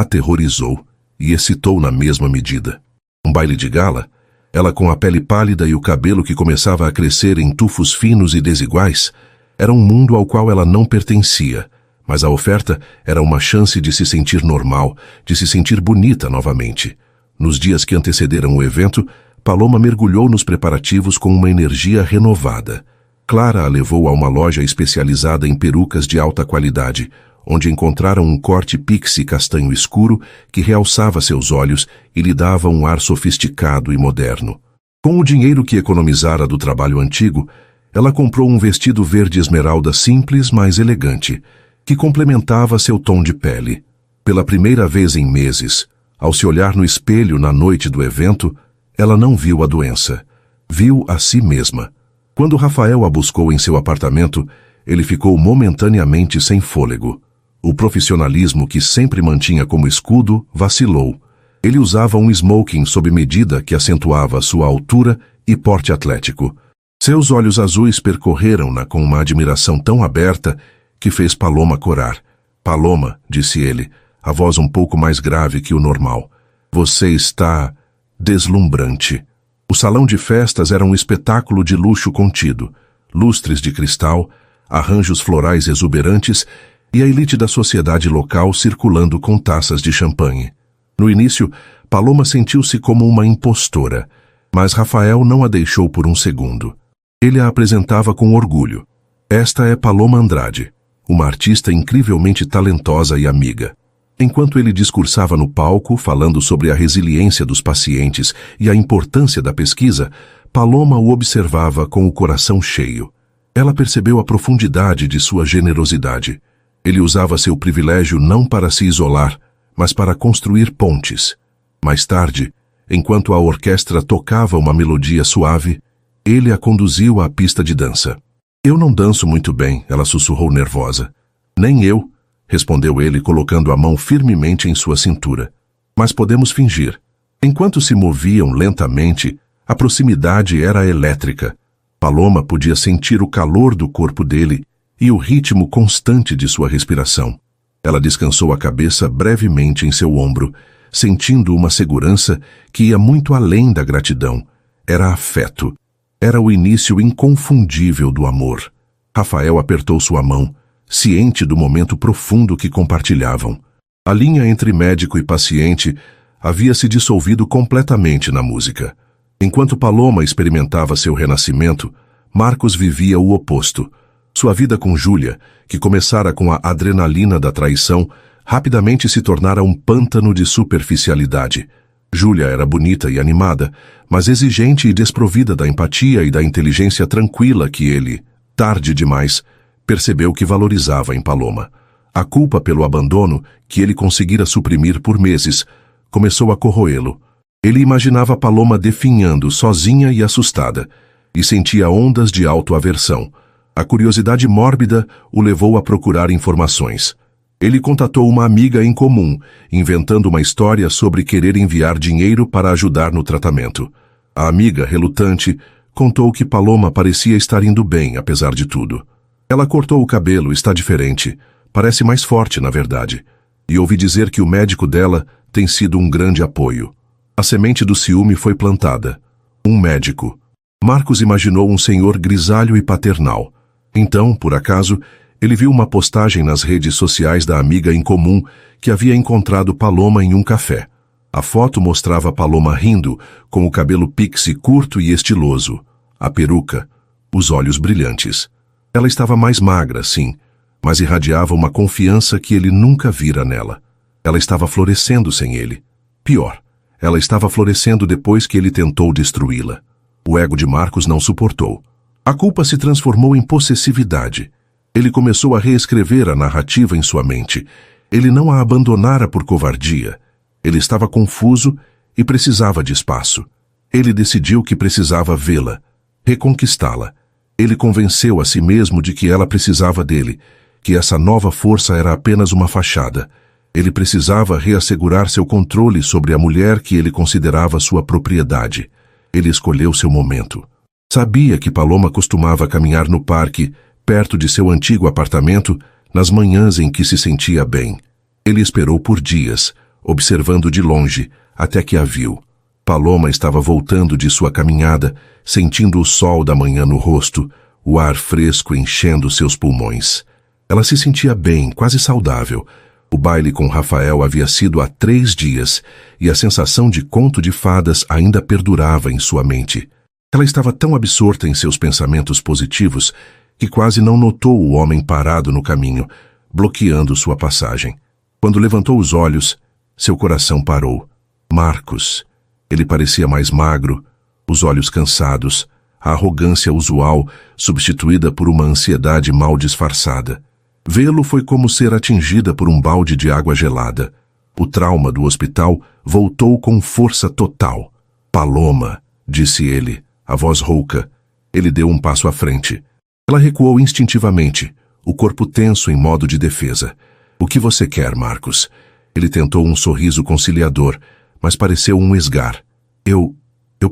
aterrorizou e excitou na mesma medida. Um baile de gala? Ela com a pele pálida e o cabelo que começava a crescer em tufos finos e desiguais? Era um mundo ao qual ela não pertencia, mas a oferta era uma chance de se sentir normal, de se sentir bonita novamente. Nos dias que antecederam o evento, Paloma mergulhou nos preparativos com uma energia renovada. Clara a levou a uma loja especializada em perucas de alta qualidade, onde encontraram um corte pixie castanho escuro que realçava seus olhos e lhe dava um ar sofisticado e moderno. Com o dinheiro que economizara do trabalho antigo, ela comprou um vestido verde esmeralda simples, mas elegante, que complementava seu tom de pele. Pela primeira vez em meses, ao se olhar no espelho na noite do evento, ela não viu a doença. Viu a si mesma. Quando Rafael a buscou em seu apartamento, ele ficou momentaneamente sem fôlego. O profissionalismo que sempre mantinha como escudo vacilou. Ele usava um smoking sob medida que acentuava sua altura e porte atlético. Seus olhos azuis percorreram-na com uma admiração tão aberta que fez Paloma corar. Paloma, disse ele, a voz um pouco mais grave que o normal. Você está deslumbrante. O salão de festas era um espetáculo de luxo contido. Lustres de cristal, arranjos florais exuberantes e a elite da sociedade local circulando com taças de champanhe. No início, Paloma sentiu-se como uma impostora, mas Rafael não a deixou por um segundo. Ele a apresentava com orgulho. Esta é Paloma Andrade, uma artista incrivelmente talentosa e amiga. Enquanto ele discursava no palco, falando sobre a resiliência dos pacientes e a importância da pesquisa, Paloma o observava com o coração cheio. Ela percebeu a profundidade de sua generosidade. Ele usava seu privilégio não para se isolar, mas para construir pontes. Mais tarde, enquanto a orquestra tocava uma melodia suave, ele a conduziu à pista de dança. Eu não danço muito bem, ela sussurrou nervosa. Nem eu, respondeu ele colocando a mão firmemente em sua cintura. Mas podemos fingir. Enquanto se moviam lentamente, a proximidade era elétrica. Paloma podia sentir o calor do corpo dele e o ritmo constante de sua respiração. Ela descansou a cabeça brevemente em seu ombro, sentindo uma segurança que ia muito além da gratidão. Era afeto. Era o início inconfundível do amor. Rafael apertou sua mão, ciente do momento profundo que compartilhavam. A linha entre médico e paciente havia se dissolvido completamente na música. Enquanto Paloma experimentava seu renascimento, Marcos vivia o oposto. Sua vida com Júlia, que começara com a adrenalina da traição, rapidamente se tornara um pântano de superficialidade. Júlia era bonita e animada, mas exigente e desprovida da empatia e da inteligência tranquila que ele, tarde demais, percebeu que valorizava em Paloma. A culpa pelo abandono, que ele conseguira suprimir por meses, começou a corroê-lo. Ele imaginava Paloma definhando, sozinha e assustada, e sentia ondas de autoaversão. A curiosidade mórbida o levou a procurar informações. Ele contatou uma amiga em comum, inventando uma história sobre querer enviar dinheiro para ajudar no tratamento. A amiga, relutante, contou que Paloma parecia estar indo bem, apesar de tudo. Ela cortou o cabelo, está diferente. Parece mais forte, na verdade. E ouvi dizer que o médico dela tem sido um grande apoio. A semente do ciúme foi plantada. Um médico. Marcos imaginou um senhor grisalho e paternal. Então, por acaso, ele viu uma postagem nas redes sociais da amiga em comum que havia encontrado Paloma em um café. A foto mostrava Paloma rindo, com o cabelo pixie curto e estiloso, a peruca, os olhos brilhantes. Ela estava mais magra, sim, mas irradiava uma confiança que ele nunca vira nela. Ela estava florescendo sem ele. Pior, ela estava florescendo depois que ele tentou destruí-la. O ego de Marcos não suportou. A culpa se transformou em possessividade. Ele começou a reescrever a narrativa em sua mente. Ele não a abandonara por covardia. Ele estava confuso e precisava de espaço. Ele decidiu que precisava vê-la, reconquistá-la. Ele convenceu a si mesmo de que ela precisava dele, que essa nova força era apenas uma fachada. Ele precisava reassegurar seu controle sobre a mulher que ele considerava sua propriedade. Ele escolheu seu momento. Sabia que Paloma costumava caminhar no parque, perto de seu antigo apartamento, nas manhãs em que se sentia bem. Ele esperou por dias, observando de longe, até que a viu. Paloma estava voltando de sua caminhada, sentindo o sol da manhã no rosto, o ar fresco enchendo seus pulmões. Ela se sentia bem, quase saudável. O baile com Rafael havia sido há 3 dias, e a sensação de conto de fadas ainda perdurava em sua mente. Ela estava tão absorta em seus pensamentos positivos que quase não notou o homem parado no caminho, bloqueando sua passagem. Quando levantou os olhos, seu coração parou. Marcos. Ele parecia mais magro, os olhos cansados, a arrogância usual substituída por uma ansiedade mal disfarçada. Vê-lo foi como ser atingida por um balde de água gelada. O trauma do hospital voltou com força total. Paloma, disse ele, a voz rouca. Ele deu um passo à frente. Ela recuou instintivamente, o corpo tenso em modo de defesa. O que você quer, Marcos? Ele tentou um sorriso conciliador, mas pareceu um esgar. Eu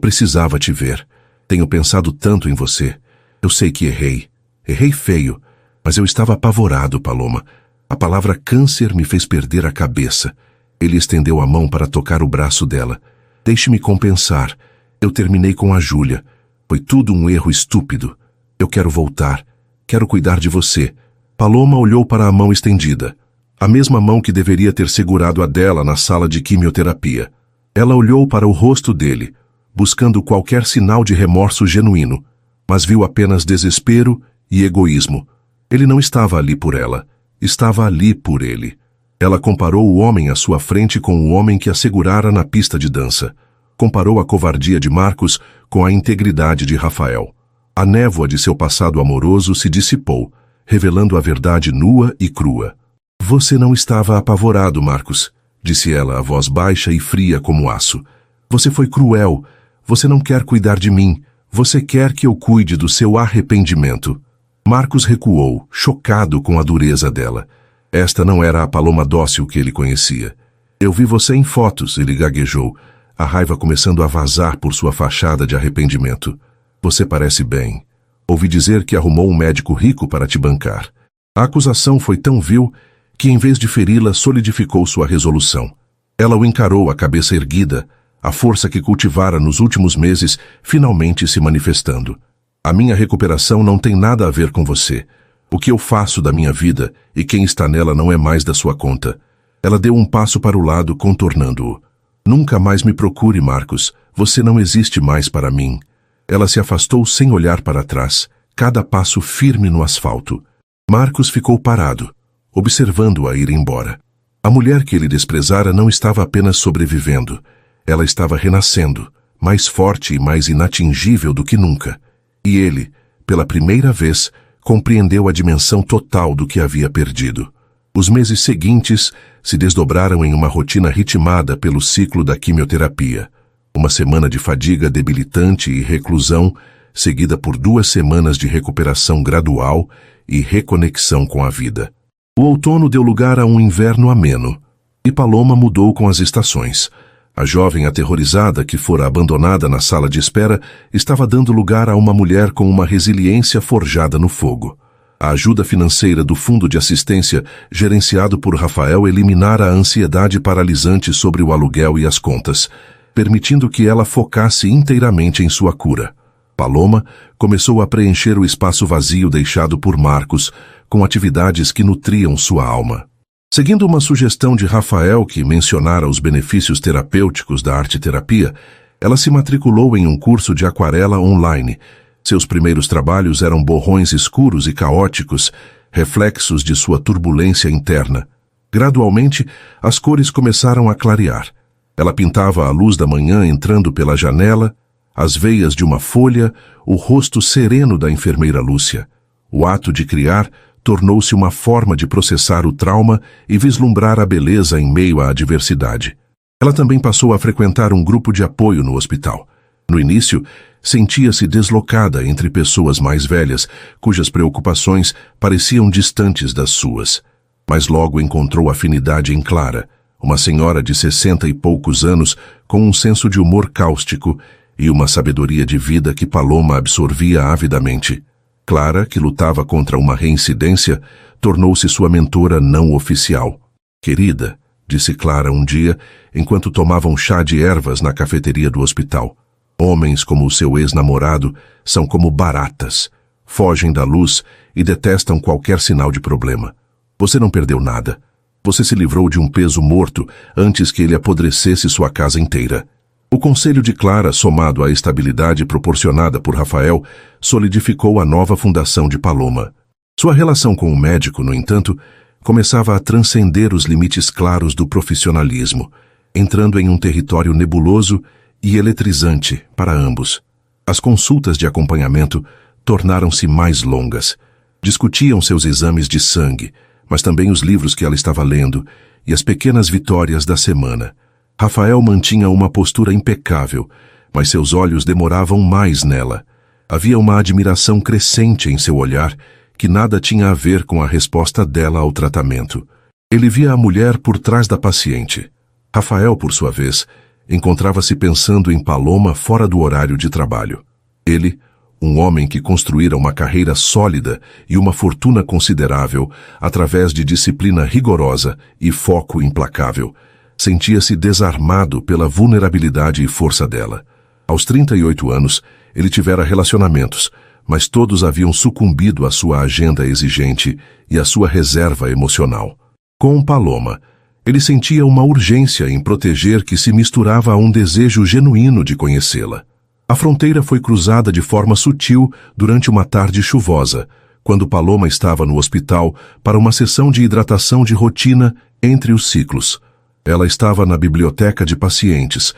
precisava te ver. Tenho pensado tanto em você. Eu sei que errei. Errei feio. Mas eu estava apavorado, Paloma. A palavra câncer me fez perder a cabeça. Ele estendeu a mão para tocar o braço dela. Deixe-me compensar. Eu terminei com a Júlia. Foi tudo um erro estúpido. Eu quero voltar. Quero cuidar de você. Paloma olhou para a mão estendida. A mesma mão que deveria ter segurado a dela na sala de quimioterapia. Ela olhou para o rosto dele, buscando qualquer sinal de remorso genuíno, mas viu apenas desespero e egoísmo. Ele não estava ali por ela, estava ali por ele. Ela comparou o homem à sua frente com o homem que a segurara na pista de dança. Comparou a covardia de Marcos com a integridade de Rafael. A névoa de seu passado amoroso se dissipou, revelando a verdade nua e crua. Você não estava apavorado, Marcos, disse ela, a voz baixa e fria como aço. Você foi cruel. Você não quer cuidar de mim. Você quer que eu cuide do seu arrependimento. Marcos recuou, chocado com a dureza dela. Esta não era a Paloma dócil que ele conhecia. Eu vi você em fotos, ele gaguejou, a raiva começando a vazar por sua fachada de arrependimento. Você parece bem. Ouvi dizer que arrumou um médico rico para te bancar. A acusação foi tão vil que, em vez de feri-la, solidificou sua resolução. Ela o encarou, a cabeça erguida, a força que cultivara nos últimos meses finalmente se manifestando. A minha recuperação não tem nada a ver com você. O que eu faço da minha vida e quem está nela não é mais da sua conta. Ela deu um passo para o lado, contornando-o. Nunca mais me procure, Marcos. Você não existe mais para mim. Ela se afastou sem olhar para trás, cada passo firme no asfalto. Marcos ficou parado, observando-a ir embora. A mulher que ele desprezara não estava apenas sobrevivendo. Ela estava renascendo, mais forte e mais inatingível do que nunca. E ele, pela primeira vez, compreendeu a dimensão total do que havia perdido. Os meses seguintes se desdobraram em uma rotina ritmada pelo ciclo da quimioterapia. Uma semana de fadiga debilitante e reclusão, seguida por 2 semanas de recuperação gradual e reconexão com a vida. O outono deu lugar a um inverno ameno, e Paloma mudou com as estações. A jovem aterrorizada que fora abandonada na sala de espera estava dando lugar a uma mulher com uma resiliência forjada no fogo. A ajuda financeira do Fundo de Assistência, gerenciado por Rafael, eliminara a ansiedade paralisante sobre o aluguel e as contas, permitindo que ela focasse inteiramente em sua cura. Paloma começou a preencher o espaço vazio deixado por Marcos, com atividades que nutriam sua alma. Seguindo uma sugestão de Rafael, que mencionara os benefícios terapêuticos da arte-terapia, ela se matriculou em um curso de aquarela online. Seus primeiros trabalhos eram borrões escuros e caóticos, reflexos de sua turbulência interna. Gradualmente, as cores começaram a clarear. Ela pintava a luz da manhã entrando pela janela, as veias de uma folha, o rosto sereno da enfermeira Lúcia. O ato de criar tornou-se uma forma de processar o trauma e vislumbrar a beleza em meio à adversidade. Ela também passou a frequentar um grupo de apoio no hospital. No início, sentia-se deslocada entre pessoas mais velhas, cujas preocupações pareciam distantes das suas. Mas logo encontrou afinidade em Clara, uma senhora de 60 e poucos anos, com um senso de humor cáustico e uma sabedoria de vida que Paloma absorvia avidamente. Clara, que lutava contra uma reincidência, tornou-se sua mentora não oficial. "Querida", disse Clara um dia, enquanto tomavam chá de ervas na cafeteria do hospital, "homens como o seu ex-namorado são como baratas. Fogem da luz e detestam qualquer sinal de problema. Você não perdeu nada. Você se livrou de um peso morto antes que ele apodrecesse sua casa inteira." O conselho de Clara, somado à estabilidade proporcionada por Rafael, solidificou a nova fundação de Paloma. Sua relação com o médico, no entanto, começava a transcender os limites claros do profissionalismo, entrando em um território nebuloso e eletrizante para ambos. As consultas de acompanhamento tornaram-se mais longas. Discutiam seus exames de sangue, mas também os livros que ela estava lendo e as pequenas vitórias da semana. Rafael mantinha uma postura impecável, mas seus olhos demoravam mais nela. Havia uma admiração crescente em seu olhar que nada tinha a ver com a resposta dela ao tratamento. Ele via a mulher por trás da paciente. Rafael, por sua vez, encontrava-se pensando em Paloma fora do horário de trabalho. Ele, um homem que construíra uma carreira sólida e uma fortuna considerável através de disciplina rigorosa e foco implacável, sentia-se desarmado pela vulnerabilidade e força dela. Aos 38 anos, ele tivera relacionamentos, mas todos haviam sucumbido à sua agenda exigente e à sua reserva emocional. Com Paloma, ele sentia uma urgência em proteger que se misturava a um desejo genuíno de conhecê-la. A fronteira foi cruzada de forma sutil durante uma tarde chuvosa, quando Paloma estava no hospital para uma sessão de hidratação de rotina entre os ciclos. Ela estava na biblioteca de pacientes,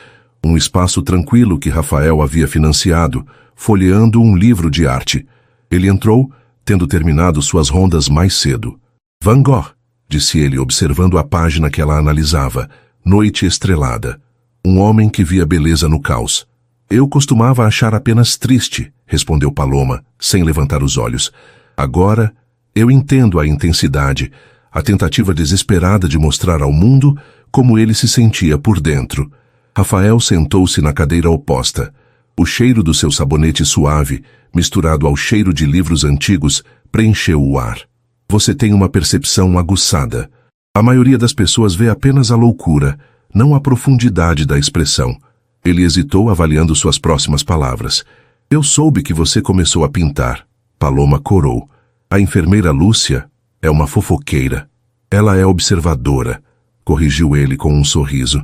um espaço tranquilo que Rafael havia financiado, folheando um livro de arte. Ele entrou, tendo terminado suas rondas mais cedo. "Van Gogh", disse ele, observando a página que ela analisava, "Noite Estrelada. Um homem que via beleza no caos." "Eu costumava achar apenas triste", respondeu Paloma, sem levantar os olhos. "Agora, eu entendo a intensidade, a tentativa desesperada de mostrar ao mundo como ele se sentia por dentro." Rafael sentou-se na cadeira oposta. O cheiro do seu sabonete suave, misturado ao cheiro de livros antigos, preencheu o ar. "Você tem uma percepção aguçada. A maioria das pessoas vê apenas a loucura, não a profundidade da expressão." Ele hesitou, avaliando suas próximas palavras. "Eu soube que você começou a pintar." Paloma corou. "A enfermeira Lúcia é uma fofoqueira. Ela é observadora", corrigiu ele com um sorriso.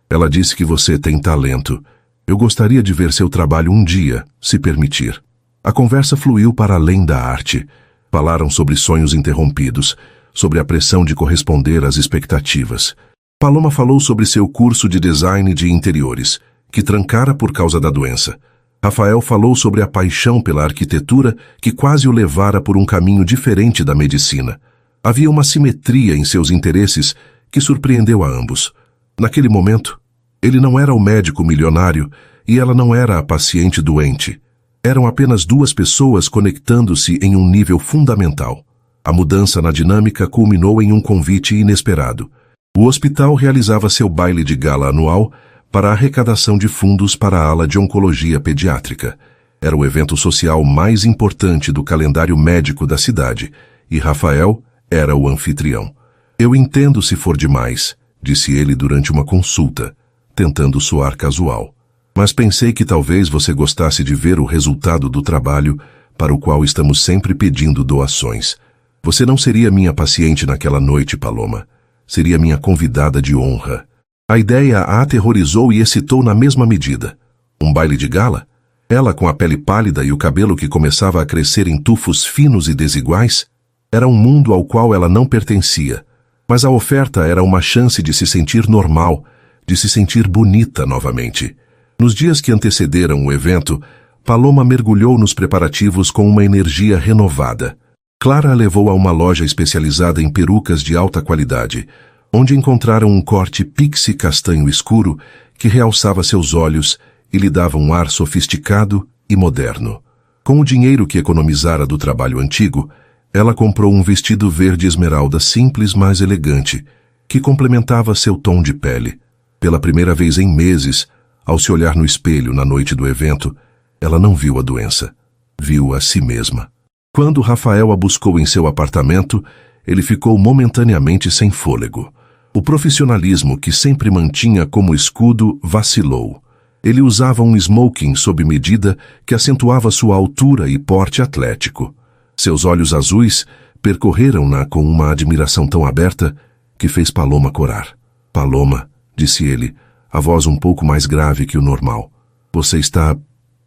"Ela disse que você tem talento. Eu gostaria de ver seu trabalho um dia, se permitir." A conversa fluiu para além da arte. Falaram sobre sonhos interrompidos, sobre a pressão de corresponder às expectativas. Paloma falou sobre seu curso de design de interiores, que trancara por causa da doença. Rafael falou sobre a paixão pela arquitetura que quase o levara por um caminho diferente da medicina. Havia uma simetria em seus interesses que surpreendeu a ambos. Naquele momento, ele não era o médico milionário e ela não era a paciente doente. Eram apenas duas pessoas conectando-se em um nível fundamental. A mudança na dinâmica culminou em um convite inesperado. O hospital realizava seu baile de gala anual para a arrecadação de fundos para a ala de oncologia pediátrica. Era o evento social mais importante do calendário médico da cidade, e Rafael era o anfitrião. "Eu entendo se for demais", disse ele durante uma consulta, tentando soar casual. "Mas pensei que talvez você gostasse de ver o resultado do trabalho para o qual estamos sempre pedindo doações. Você não seria minha paciente naquela noite, Paloma. Seria minha convidada de honra." A ideia a aterrorizou e excitou na mesma medida. Um baile de gala? Ela com a pele pálida e o cabelo que começava a crescer em tufos finos e desiguais? Era um mundo ao qual ela não pertencia, mas a oferta era uma chance de se sentir normal, de se sentir bonita novamente. Nos dias que antecederam o evento, Paloma mergulhou nos preparativos com uma energia renovada. Clara a levou a uma loja especializada em perucas de alta qualidade, onde encontraram um corte pixie castanho escuro que realçava seus olhos e lhe dava um ar sofisticado e moderno. Com o dinheiro que economizara do trabalho antigo, ela comprou um vestido verde esmeralda simples, mas elegante, que complementava seu tom de pele. Pela primeira vez em meses, ao se olhar no espelho na noite do evento, ela não viu a doença, viu a si mesma. Quando Rafael a buscou em seu apartamento, ele ficou momentaneamente sem fôlego. O profissionalismo que sempre mantinha como escudo vacilou. Ele usava um smoking sob medida que acentuava sua altura e porte atlético. Seus olhos azuis percorreram-na com uma admiração tão aberta que fez Paloma corar. "Paloma", disse ele, a voz um pouco mais grave que o normal. "Você está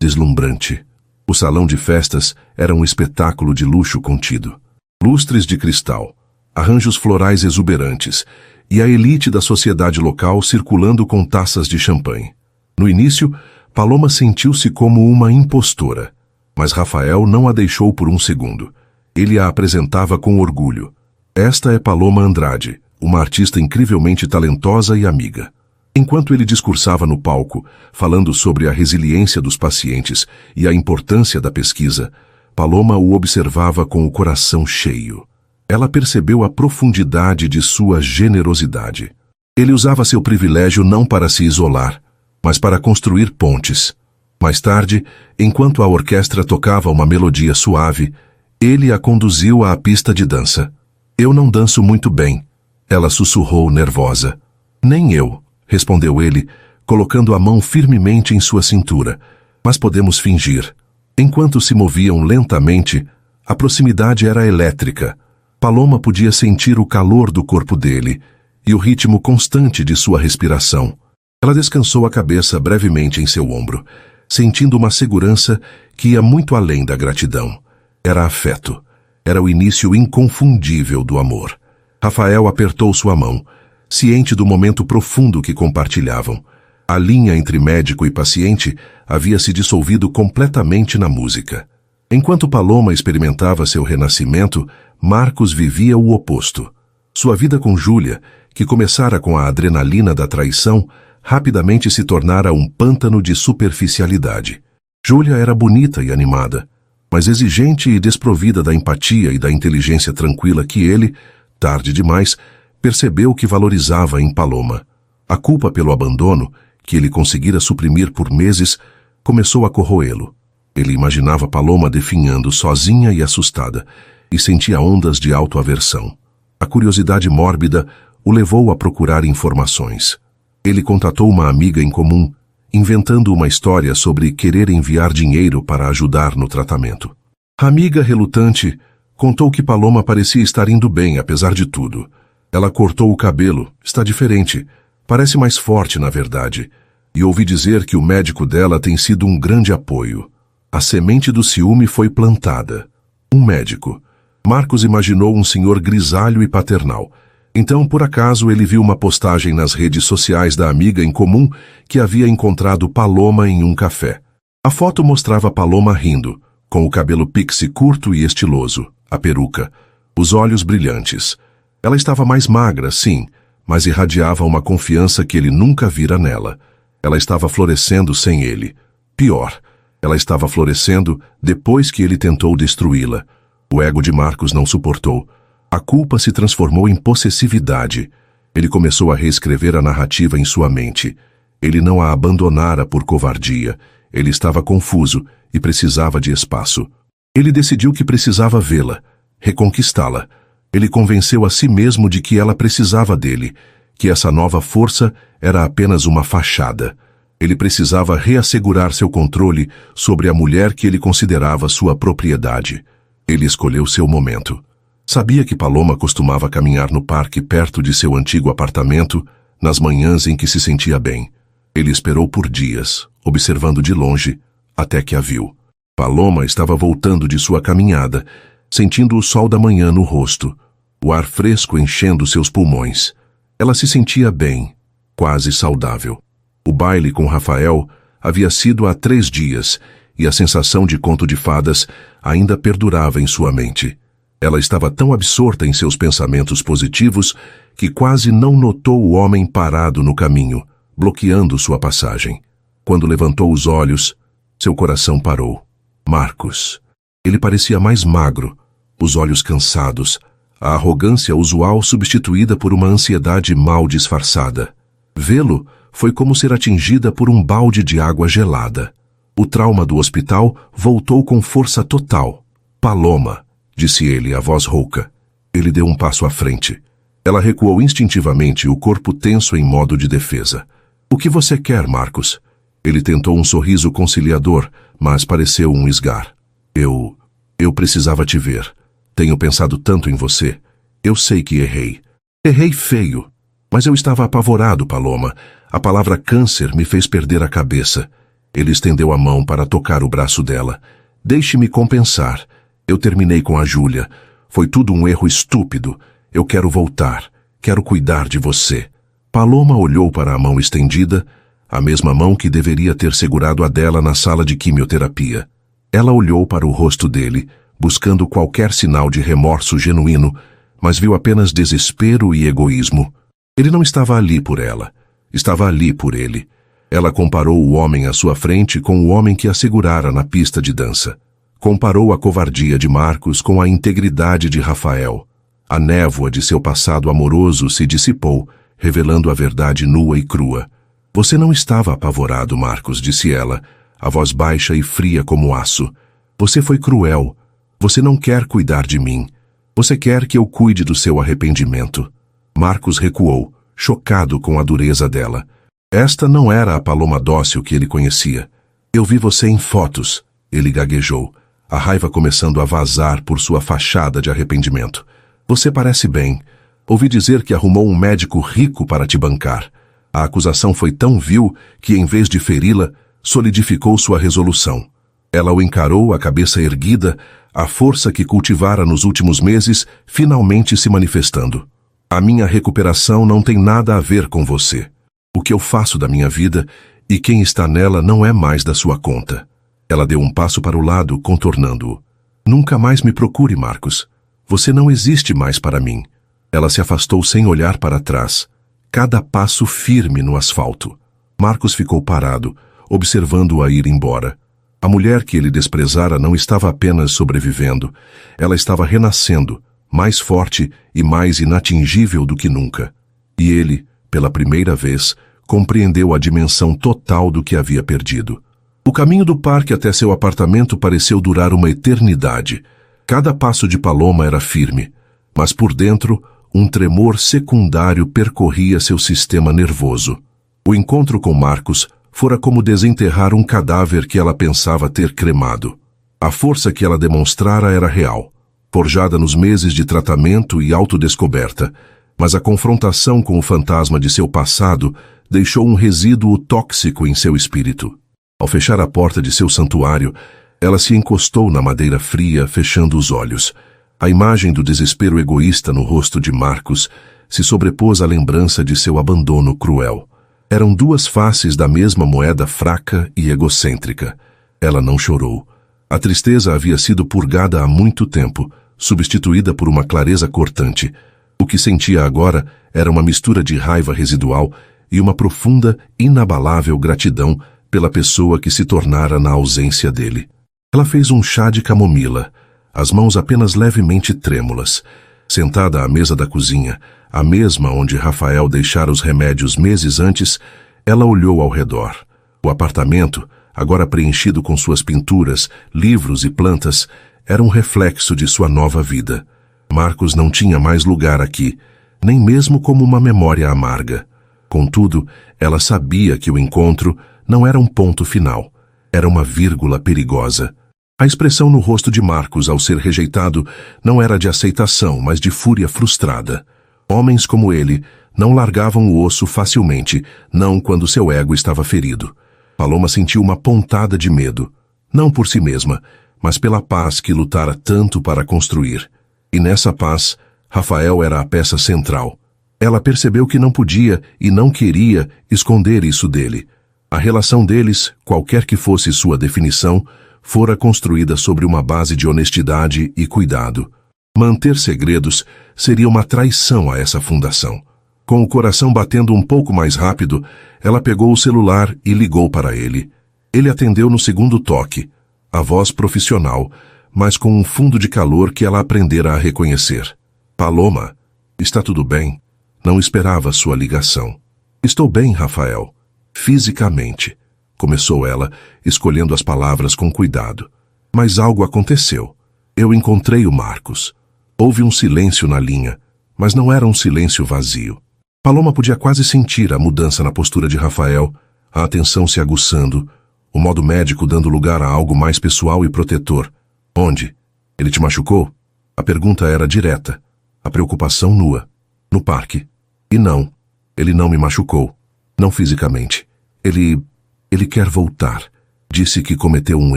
deslumbrante." O salão de festas era um espetáculo de luxo contido. Lustres de cristal, arranjos florais exuberantes e a elite da sociedade local circulando com taças de champanhe. No início, Paloma sentiu-se como uma impostora, mas Rafael não a deixou por um segundo. Ele a apresentava com orgulho. "Esta é Paloma Andrade, uma artista incrivelmente talentosa e amiga." Enquanto ele discursava no palco, falando sobre a resiliência dos pacientes e a importância da pesquisa, Paloma o observava com o coração cheio. Ela percebeu a profundidade de sua generosidade. Ele usava seu privilégio não para se isolar, mas para construir pontes. Mais tarde, enquanto a orquestra tocava uma melodia suave, ele a conduziu à pista de dança. "Eu não danço muito bem", ela sussurrou nervosa. "Nem eu", respondeu ele, colocando a mão firmemente em sua cintura. "Mas podemos fingir." Enquanto se moviam lentamente, a proximidade era elétrica. Paloma podia sentir o calor do corpo dele e o ritmo constante de sua respiração. Ela descansou a cabeça brevemente em seu ombro, sentindo uma segurança que ia muito além da gratidão. Era afeto. Era o início inconfundível do amor. Rafael apertou sua mão, ciente do momento profundo que compartilhavam. A linha entre médico e paciente havia se dissolvido completamente na música. Enquanto Paloma experimentava seu renascimento, Marcos vivia o oposto. Sua vida com Júlia, que começara com a adrenalina da traição, rapidamente se tornara um pântano de superficialidade. Júlia era bonita e animada, mas exigente e desprovida da empatia e da inteligência tranquila que ele, tarde demais, percebeu que valorizava em Paloma. A culpa pelo abandono, que ele conseguira suprimir por meses, começou a corroê-lo. Ele imaginava Paloma definhando sozinha e assustada, e sentia ondas de autoaversão. A curiosidade mórbida o levou a procurar informações. Ele contatou uma amiga em comum, inventando uma história sobre querer enviar dinheiro para ajudar no tratamento. A amiga, relutante, contou que Paloma parecia estar indo bem, apesar de tudo. Ela cortou o cabelo, está diferente, parece mais forte, na verdade, e ouvi dizer que o médico dela tem sido um grande apoio. A semente do ciúme foi plantada. Um médico. Marcos imaginou um senhor grisalho e paternal. Então, por acaso, ele viu uma postagem nas redes sociais da amiga em comum que havia encontrado Paloma em um café. A foto mostrava Paloma rindo, com o cabelo pixie curto e estiloso, a peruca, os olhos brilhantes. Ela estava mais magra, sim, mas irradiava uma confiança que ele nunca vira nela. Ela estava florescendo sem ele. Pior, ela estava florescendo depois que ele tentou destruí-la. O ego de Marcos não suportou. A culpa se transformou em possessividade. Ele começou a reescrever a narrativa em sua mente. Ele não a abandonara por covardia. Ele estava confuso e precisava de espaço. Ele decidiu que precisava vê-la, reconquistá-la. Ele convenceu a si mesmo de que ela precisava dele, que essa nova força era apenas uma fachada. Ele precisava reassegurar seu controle sobre a mulher que ele considerava sua propriedade. Ele escolheu seu momento. Sabia que Paloma costumava caminhar no parque perto de seu antigo apartamento, nas manhãs em que se sentia bem. Ele esperou por dias, observando de longe, até que a viu. Paloma estava voltando de sua caminhada, sentindo o sol da manhã no rosto, o ar fresco enchendo seus pulmões. Ela se sentia bem, quase saudável. O baile com Rafael havia sido há 3 dias e a sensação de conto de fadas ainda perdurava em sua mente. Ela estava tão absorta em seus pensamentos positivos que quase não notou o homem parado no caminho, bloqueando sua passagem. Quando levantou os olhos, seu coração parou. Marcos. Ele parecia mais magro, os olhos cansados, a arrogância usual substituída por uma ansiedade mal disfarçada. Vê-lo foi como ser atingida por um balde de água gelada. O trauma do hospital voltou com força total. Paloma, disse ele, a voz rouca. Ele deu um passo à frente. Ela recuou instintivamente, o corpo tenso em modo de defesa. O que você quer, Marcos? Ele tentou um sorriso conciliador, mas pareceu um esgar. Eu precisava te ver. Tenho pensado tanto em você. Eu sei que errei. Errei feio. Mas eu estava apavorado, Paloma. A palavra câncer me fez perder a cabeça. Ele estendeu a mão para tocar o braço dela. Deixe-me compensar. Eu terminei com a Júlia. Foi tudo um erro estúpido. Eu quero voltar. Quero cuidar de você. Paloma olhou para a mão estendida, a mesma mão que deveria ter segurado a dela na sala de quimioterapia. Ela olhou para o rosto dele, buscando qualquer sinal de remorso genuíno, mas viu apenas desespero e egoísmo. Ele não estava ali por ela. Estava ali por ele. Ela comparou o homem à sua frente com o homem que a segurara na pista de dança. Comparou a covardia de Marcos com a integridade de Rafael. A névoa de seu passado amoroso se dissipou, revelando a verdade nua e crua. Você não estava apavorado, Marcos, disse ela, a voz baixa e fria como aço. Você foi cruel. Você não quer cuidar de mim. Você quer que eu cuide do seu arrependimento. Marcos recuou, chocado com a dureza dela. Esta não era a Paloma dócil que ele conhecia. Eu vi você em fotos, ele gaguejou, a raiva começando a vazar por sua fachada de arrependimento. Você parece bem. Ouvi dizer que arrumou um médico rico para te bancar. A acusação foi tão vil que, em vez de feri-la, solidificou sua resolução. Ela o encarou, a cabeça erguida, a força que cultivara nos últimos meses finalmente se manifestando. A minha recuperação não tem nada a ver com você. O que eu faço da minha vida e quem está nela não é mais da sua conta. Ela deu um passo para o lado, contornando-o. Nunca mais me procure, Marcos. Você não existe mais para mim. Ela se afastou sem olhar para trás, cada passo firme no asfalto. Marcos ficou parado, observando-a ir embora. A mulher que ele desprezara não estava apenas sobrevivendo, ela estava renascendo, mais forte e mais inatingível do que nunca. E ele, pela primeira vez, compreendeu a dimensão total do que havia perdido. O caminho do parque até seu apartamento pareceu durar uma eternidade. Cada passo de Paloma era firme, mas por dentro, um tremor secundário percorria seu sistema nervoso. O encontro com Marcos fora como desenterrar um cadáver que ela pensava ter cremado. A força que ela demonstrara era real, forjada nos meses de tratamento e autodescoberta, mas a confrontação com o fantasma de seu passado deixou um resíduo tóxico em seu espírito. Ao fechar a porta de seu santuário, ela se encostou na madeira fria, fechando os olhos. A imagem do desespero egoísta no rosto de Marcos se sobrepôs à lembrança de seu abandono cruel. Eram 2 faces da mesma moeda fraca e egocêntrica. Ela não chorou. A tristeza havia sido purgada há muito tempo, substituída por uma clareza cortante. O que sentia agora era uma mistura de raiva residual e uma profunda, inabalável gratidão pela pessoa que se tornara na ausência dele. Ela fez um chá de camomila, as mãos apenas levemente trêmulas. Sentada à mesa da cozinha, a mesma onde Rafael deixara os remédios meses antes, ela olhou ao redor. O apartamento, agora preenchido com suas pinturas, livros e plantas, era um reflexo de sua nova vida. Marcos não tinha mais lugar aqui, nem mesmo como uma memória amarga. Contudo, ela sabia que o encontro não era um ponto final, era uma vírgula perigosa. A expressão no rosto de Marcos ao ser rejeitado não era de aceitação, mas de fúria frustrada. Homens como ele não largavam o osso facilmente, não quando seu ego estava ferido. Paloma sentiu uma pontada de medo, não por si mesma, mas pela paz que lutara tanto para construir. E nessa paz, Rafael era a peça central. Ela percebeu que não podia e não queria esconder isso dele. A relação deles, qualquer que fosse sua definição, fora construída sobre uma base de honestidade e cuidado. Manter segredos seria uma traição a essa fundação. Com o coração batendo um pouco mais rápido, ela pegou o celular e ligou para ele. Ele atendeu no segundo toque, a voz profissional, mas com um fundo de calor que ela aprendera a reconhecer. Paloma, está tudo bem? Não esperava sua ligação. Estou bem, Rafael. Fisicamente, começou ela, escolhendo as palavras com cuidado. Mas algo aconteceu. Eu encontrei o Marcos. Houve um silêncio na linha, mas não era um silêncio vazio. Paloma podia quase sentir a mudança na postura de Rafael, a atenção se aguçando, o modo médico dando lugar a algo mais pessoal e protetor. Onde? Ele te machucou? A pergunta era direta, a preocupação nua. No parque. E não, ele não me machucou. Não fisicamente. Ele quer voltar. Disse que cometeu um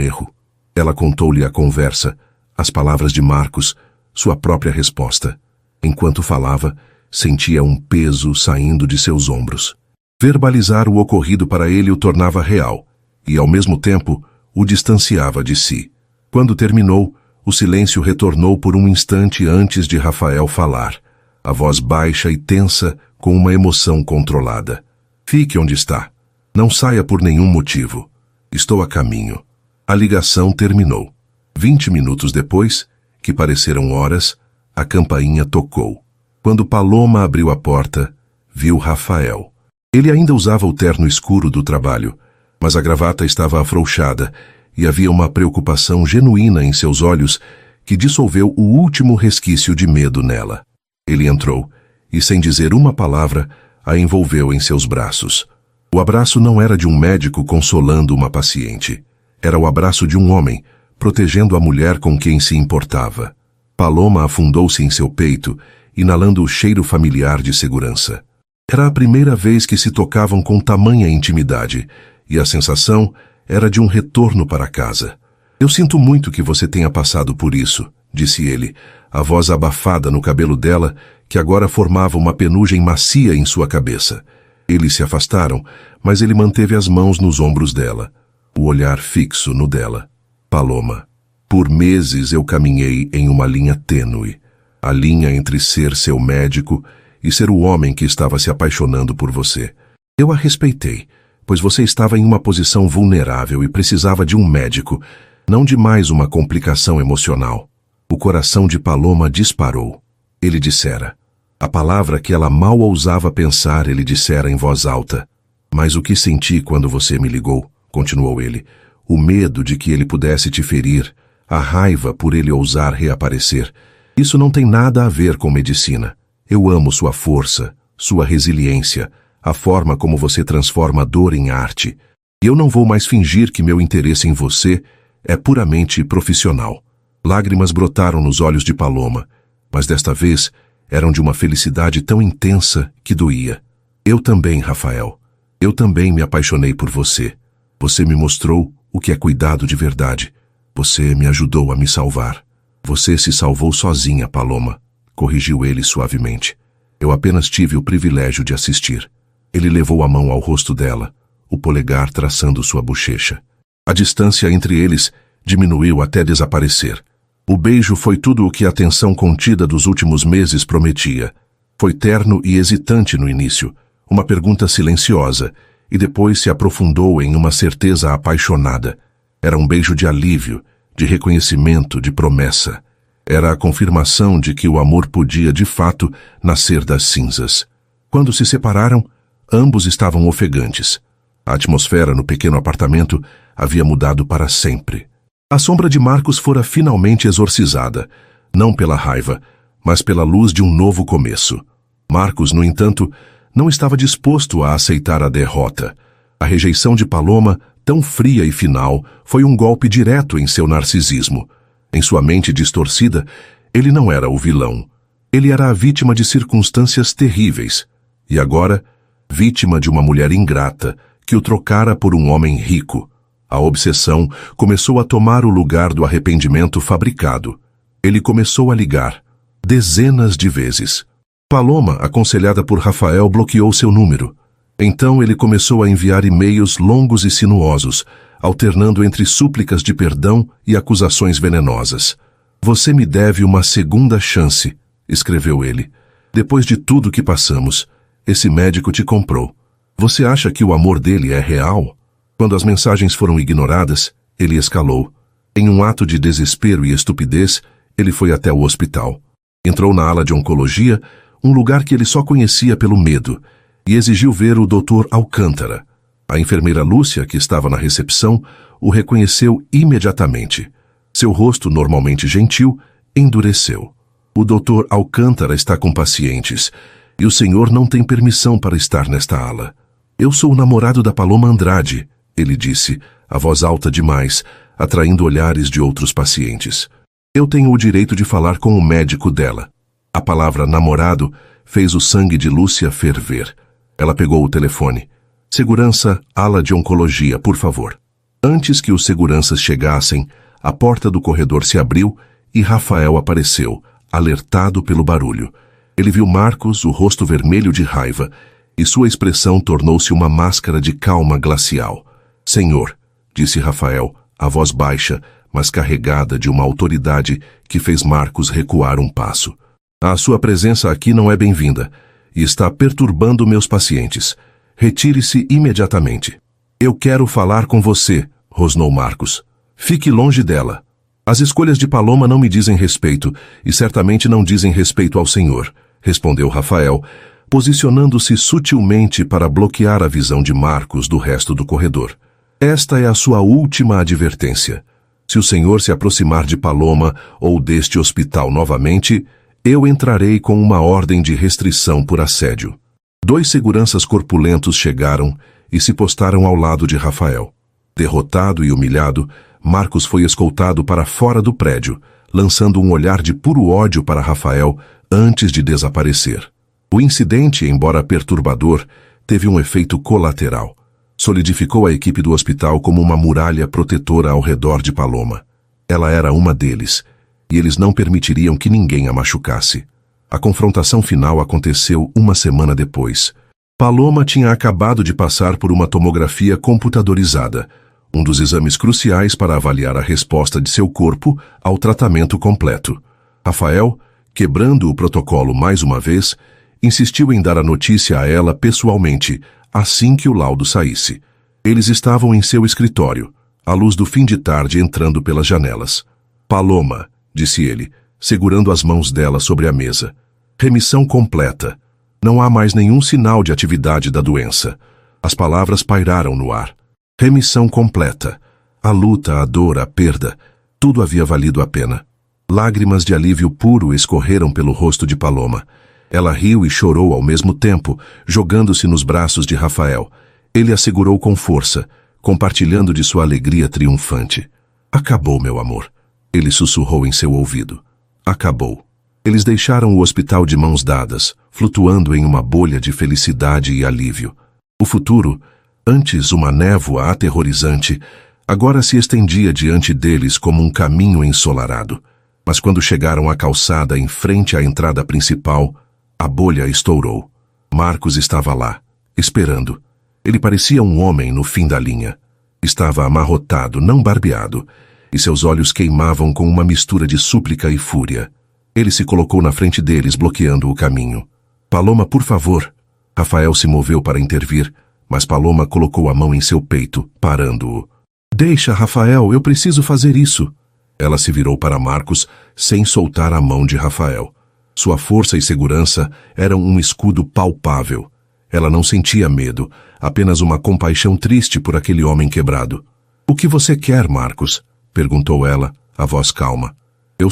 erro. Ela contou-lhe a conversa, as palavras de Marcos, sua própria resposta. Enquanto falava, sentia um peso saindo de seus ombros. Verbalizar o ocorrido para ele o tornava real, e ao mesmo tempo o distanciava de si. Quando terminou, o silêncio retornou por um instante antes de Rafael falar, a voz baixa e tensa com uma emoção controlada. Fique onde está. Não saia por nenhum motivo. Estou a caminho. A ligação terminou. 20 minutos depois, que pareceram horas, a campainha tocou. Quando Paloma abriu a porta, viu Rafael. Ele ainda usava o terno escuro do trabalho, mas a gravata estava afrouxada e havia uma preocupação genuína em seus olhos que dissolveu o último resquício de medo nela. Ele entrou e, sem dizer uma palavra, a envolveu em seus braços. O abraço não era de um médico consolando uma paciente. Era o abraço de um homem, protegendo a mulher com quem se importava. Paloma afundou-se em seu peito, inalando o cheiro familiar de segurança. Era a primeira vez que se tocavam com tamanha intimidade, e a sensação era de um retorno para casa. Eu sinto muito que você tenha passado por isso, disse ele, a voz abafada no cabelo dela, que agora formava uma penugem macia em sua cabeça. Eles se afastaram, mas ele manteve as mãos nos ombros dela, o olhar fixo no dela. Paloma, por meses eu caminhei em uma linha tênue, a linha entre ser seu médico e ser o homem que estava se apaixonando por você. Eu a respeitei, pois você estava em uma posição vulnerável e precisava de um médico, não de mais uma complicação emocional. O coração de Paloma disparou. Ele dissera. A palavra que ela mal ousava pensar, ele dissera em voz alta. Mas o que senti quando você me ligou, continuou ele, o medo de que ele pudesse te ferir, a raiva por ele ousar reaparecer, isso não tem nada a ver com medicina. Eu amo sua força, sua resiliência, a forma como você transforma a dor em arte. E eu não vou mais fingir que meu interesse em você é puramente profissional. Lágrimas brotaram nos olhos de Paloma, mas desta vez eram de uma felicidade tão intensa que doía. Eu também, Rafael. Eu também me apaixonei por você. Você me mostrou o que é cuidado de verdade. Você me ajudou a me salvar. Você se salvou sozinha, Paloma, corrigiu ele suavemente. Eu apenas tive o privilégio de assistir. Ele levou a mão ao rosto dela, o polegar traçando sua bochecha. A distância entre eles diminuiu até desaparecer. O beijo foi tudo o que a tensão contida dos últimos meses prometia. Foi terno e hesitante no início, uma pergunta silenciosa, e depois se aprofundou em uma certeza apaixonada. Era um beijo de alívio, de reconhecimento, de promessa. Era a confirmação de que o amor podia, de fato, nascer das cinzas. Quando se separaram, ambos estavam ofegantes. A atmosfera no pequeno apartamento havia mudado para sempre. A sombra de Marcos fora finalmente exorcizada, não pela raiva, mas pela luz de um novo começo. Marcos, no entanto, não estava disposto a aceitar a derrota. A rejeição de Paloma, tão fria e final, foi um golpe direto em seu narcisismo. Em sua mente distorcida, ele não era o vilão. Ele era a vítima de circunstâncias terríveis. E agora, vítima de uma mulher ingrata que o trocara por um homem rico. A obsessão começou a tomar o lugar do arrependimento fabricado. Ele começou a ligar, dezenas de vezes. Paloma, aconselhada por Rafael, bloqueou seu número. Então ele começou a enviar e-mails longos e sinuosos, alternando entre súplicas de perdão e acusações venenosas. "Você me deve uma segunda chance", escreveu ele. "Depois de tudo que passamos, esse médico te comprou. Você acha que o amor dele é real?" Quando as mensagens foram ignoradas, ele escalou. Em um ato de desespero e estupidez, ele foi até o hospital. Entrou na ala de oncologia, um lugar que ele só conhecia pelo medo, e exigiu ver o Dr. Alcântara. A enfermeira Lúcia, que estava na recepção, o reconheceu imediatamente. Seu rosto, normalmente gentil, endureceu. "O Dr. Alcântara está com pacientes, e o senhor não tem permissão para estar nesta ala." "Eu sou o namorado da Paloma Andrade", ele disse, a voz alta demais, atraindo olhares de outros pacientes. "Eu tenho o direito de falar com o médico dela." A palavra namorado fez o sangue de Lúcia ferver. Ela pegou o telefone. "Segurança, ala de oncologia, por favor." Antes que os seguranças chegassem, a porta do corredor se abriu e Rafael apareceu, alertado pelo barulho. Ele viu Marcos, o rosto vermelho de raiva, e sua expressão tornou-se uma máscara de calma glacial. "Senhor", disse Rafael, a voz baixa, mas carregada de uma autoridade que fez Marcos recuar um passo. "A sua presença aqui não é bem-vinda e está perturbando meus pacientes. Retire-se imediatamente." "Eu quero falar com você", rosnou Marcos. "Fique longe dela. As escolhas de Paloma não me dizem respeito e certamente não dizem respeito ao senhor", respondeu Rafael, posicionando-se sutilmente para bloquear a visão de Marcos do resto do corredor. "Esta é a sua última advertência. Se o senhor se aproximar de Paloma ou deste hospital novamente, eu entrarei com uma ordem de restrição por assédio." 2 seguranças corpulentos chegaram e se postaram ao lado de Rafael. Derrotado e humilhado, Marcos foi escoltado para fora do prédio, lançando um olhar de puro ódio para Rafael antes de desaparecer. O incidente, embora perturbador, teve um efeito colateral. Solidificou a equipe do hospital como uma muralha protetora ao redor de Paloma. Ela era uma deles, e eles não permitiriam que ninguém a machucasse. A confrontação final aconteceu uma semana depois. Paloma tinha acabado de passar por uma tomografia computadorizada, um dos exames cruciais para avaliar a resposta de seu corpo ao tratamento completo. Rafael, quebrando o protocolo mais uma vez, insistiu em dar a notícia a ela pessoalmente, assim que o laudo saísse. Eles estavam em seu escritório, a luz do fim de tarde entrando pelas janelas. "Paloma", disse ele, segurando as mãos dela sobre a mesa. "Remissão completa. Não há mais nenhum sinal de atividade da doença." As palavras pairaram no ar. Remissão completa. A luta, a dor, a perda, tudo havia valido a pena. Lágrimas de alívio puro escorreram pelo rosto de Paloma. Ela riu e chorou ao mesmo tempo, jogando-se nos braços de Rafael. Ele a segurou com força, compartilhando de sua alegria triunfante. "Acabou, meu amor", ele sussurrou em seu ouvido. Acabou. Eles deixaram o hospital de mãos dadas, flutuando em uma bolha de felicidade e alívio. O futuro, antes uma névoa aterrorizante, agora se estendia diante deles como um caminho ensolarado. Mas quando chegaram à calçada em frente à entrada principal, a bolha estourou. Marcos estava lá, esperando. Ele parecia um homem no fim da linha. Estava amarrotado, não barbeado, e seus olhos queimavam com uma mistura de súplica e fúria. Ele se colocou na frente deles, bloqueando o caminho. "Paloma, por favor." Rafael se moveu para intervir, mas Paloma colocou a mão em seu peito, parando-o. "Deixa, Rafael, eu preciso fazer isso." Ela se virou para Marcos, sem soltar a mão de Rafael. Sua força e segurança eram um escudo palpável. Ela não sentia medo, apenas uma compaixão triste por aquele homem quebrado. "O que você quer, Marcos?" perguntou ela, a voz calma. Eu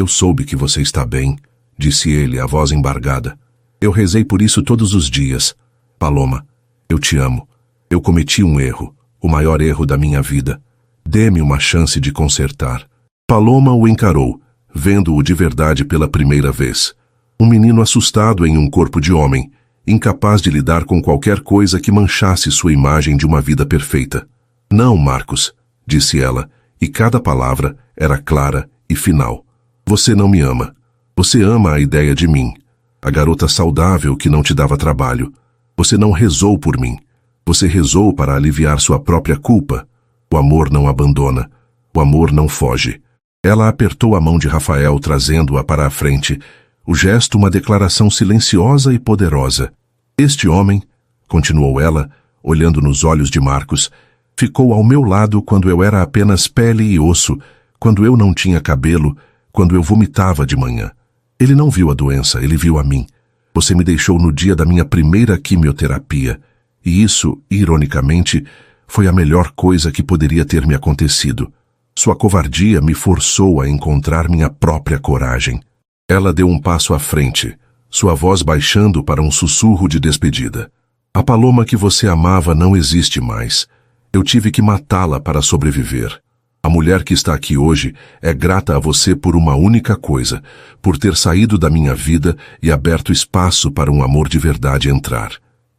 soube que você está bem", disse ele, a voz embargada. "Eu rezei por isso todos os dias. Paloma, eu te amo. Eu cometi um erro, o maior erro da minha vida. Dê-me uma chance de consertar." Paloma o encarou, vendo-o de verdade pela primeira vez. Um menino assustado em um corpo de homem, incapaz de lidar com qualquer coisa que manchasse sua imagem de uma vida perfeita. Não, Marcos, disse ela, e cada palavra era clara e final. Você não me ama. Você ama a ideia de mim, a garota saudável que não te dava trabalho. Você não rezou por mim. Você rezou para aliviar sua própria culpa. O amor não abandona. O amor não foge. Ela apertou a mão de Rafael, trazendo-a para a frente. O gesto, uma declaração silenciosa e poderosa. Este homem, continuou ela, olhando nos olhos de Marcos, ficou ao meu lado quando eu era apenas pele e osso, quando eu não tinha cabelo, quando eu vomitava de manhã. Ele não viu a doença, ele viu a mim. Você me deixou no dia da minha primeira quimioterapia. E isso, ironicamente, foi a melhor coisa que poderia ter me acontecido. Sua covardia me forçou a encontrar minha própria coragem. Ela deu um passo à frente, sua voz baixando para um sussurro de despedida. A Paloma que você amava não existe mais. Eu tive que matá-la para sobreviver. A mulher que está aqui hoje é grata a você por uma única coisa, por ter saído da minha vida e aberto espaço para um amor de verdade entrar.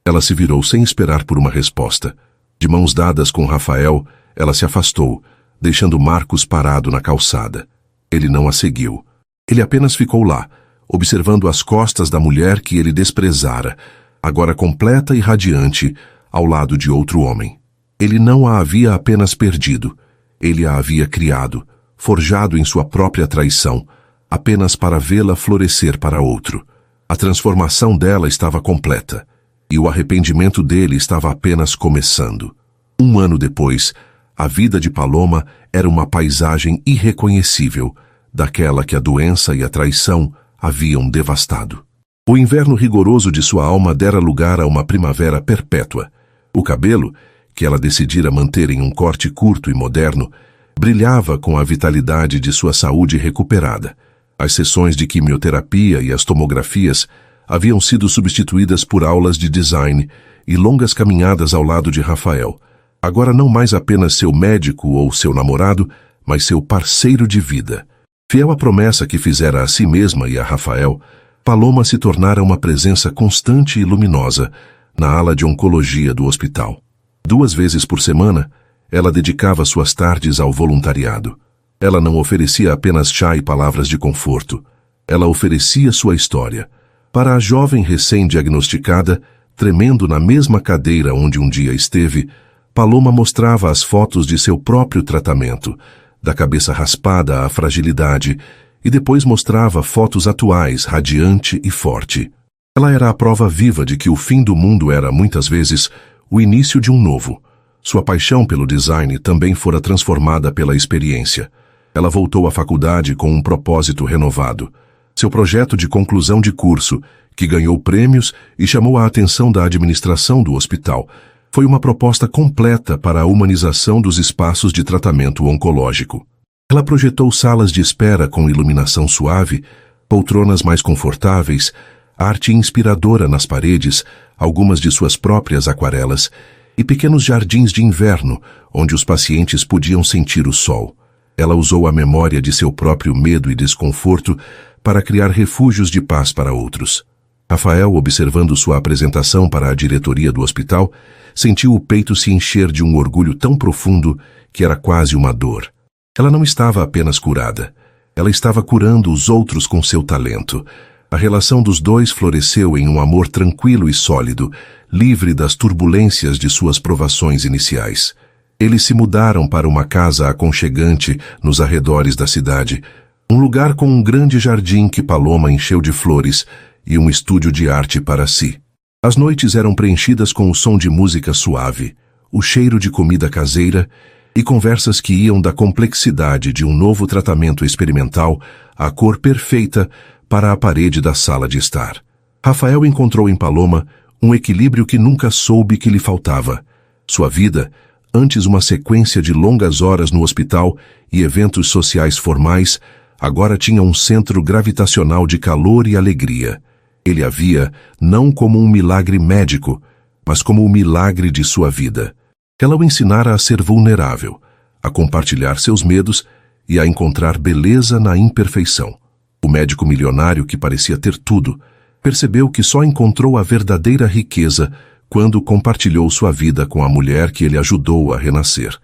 Ela se virou sem esperar por uma resposta. De mãos dadas com Rafael, ela se afastou, deixando Marcos parado na calçada. Ele não a seguiu. Ele apenas ficou lá, observando as costas da mulher que ele desprezara, agora completa e radiante, ao lado de outro homem. Ele não a havia apenas perdido. Ele a havia criado, forjado em sua própria traição, apenas para vê-la florescer para outro. A transformação dela estava completa, e o arrependimento dele estava apenas começando. 1 ano depois, a vida de Paloma era uma paisagem irreconhecível, daquela que a doença e a traição haviam devastado. O inverno rigoroso de sua alma dera lugar a uma primavera perpétua. O cabelo, que ela decidira manter em um corte curto e moderno, brilhava com a vitalidade de sua saúde recuperada. As sessões de quimioterapia e as tomografias haviam sido substituídas por aulas de design e longas caminhadas ao lado de Rafael. Agora não mais apenas seu médico ou seu namorado, mas seu parceiro de vida. Fiel à promessa que fizera a si mesma e a Rafael, Paloma se tornara uma presença constante e luminosa na ala de oncologia do hospital. 2 vezes por semana, ela dedicava suas tardes ao voluntariado. Ela não oferecia apenas chá e palavras de conforto. Ela oferecia sua história. Para a jovem recém-diagnosticada, tremendo na mesma cadeira onde um dia esteve, Paloma mostrava as fotos de seu próprio tratamento, da cabeça raspada à fragilidade, e depois mostrava fotos atuais, radiante e forte. Ela era a prova viva de que o fim do mundo era, muitas vezes, o início de um novo. Sua paixão pelo design também fora transformada pela experiência. Ela voltou à faculdade com um propósito renovado. Seu projeto de conclusão de curso, que ganhou prêmios e chamou a atenção da administração do hospital, foi uma proposta completa para a humanização dos espaços de tratamento oncológico. Ela projetou salas de espera com iluminação suave, poltronas mais confortáveis, arte inspiradora nas paredes, algumas de suas próprias aquarelas, e pequenos jardins de inverno, onde os pacientes podiam sentir o sol. Ela usou a memória de seu próprio medo e desconforto para criar refúgios de paz para outros. Rafael, observando sua apresentação para a diretoria do hospital, sentiu o peito se encher de um orgulho tão profundo que era quase uma dor. Ela não estava apenas curada. Ela estava curando os outros com seu talento. A relação dos dois floresceu em um amor tranquilo e sólido, livre das turbulências de suas provações iniciais. Eles se mudaram para uma casa aconchegante nos arredores da cidade, um lugar com um grande jardim que Paloma encheu de flores e um estúdio de arte para si. As noites eram preenchidas com o som de música suave, o cheiro de comida caseira e conversas que iam da complexidade de um novo tratamento experimental à cor perfeita para a parede da sala de estar. Rafael encontrou em Paloma um equilíbrio que nunca soube que lhe faltava. Sua vida, antes uma sequência de longas horas no hospital e eventos sociais formais, agora tinha um centro gravitacional de calor e alegria. Ele a via não como um milagre médico, mas como o milagre de sua vida. Ela o ensinara a ser vulnerável, a compartilhar seus medos e a encontrar beleza na imperfeição. O médico milionário que parecia ter tudo, percebeu que só encontrou a verdadeira riqueza quando compartilhou sua vida com a mulher que ele ajudou a renascer.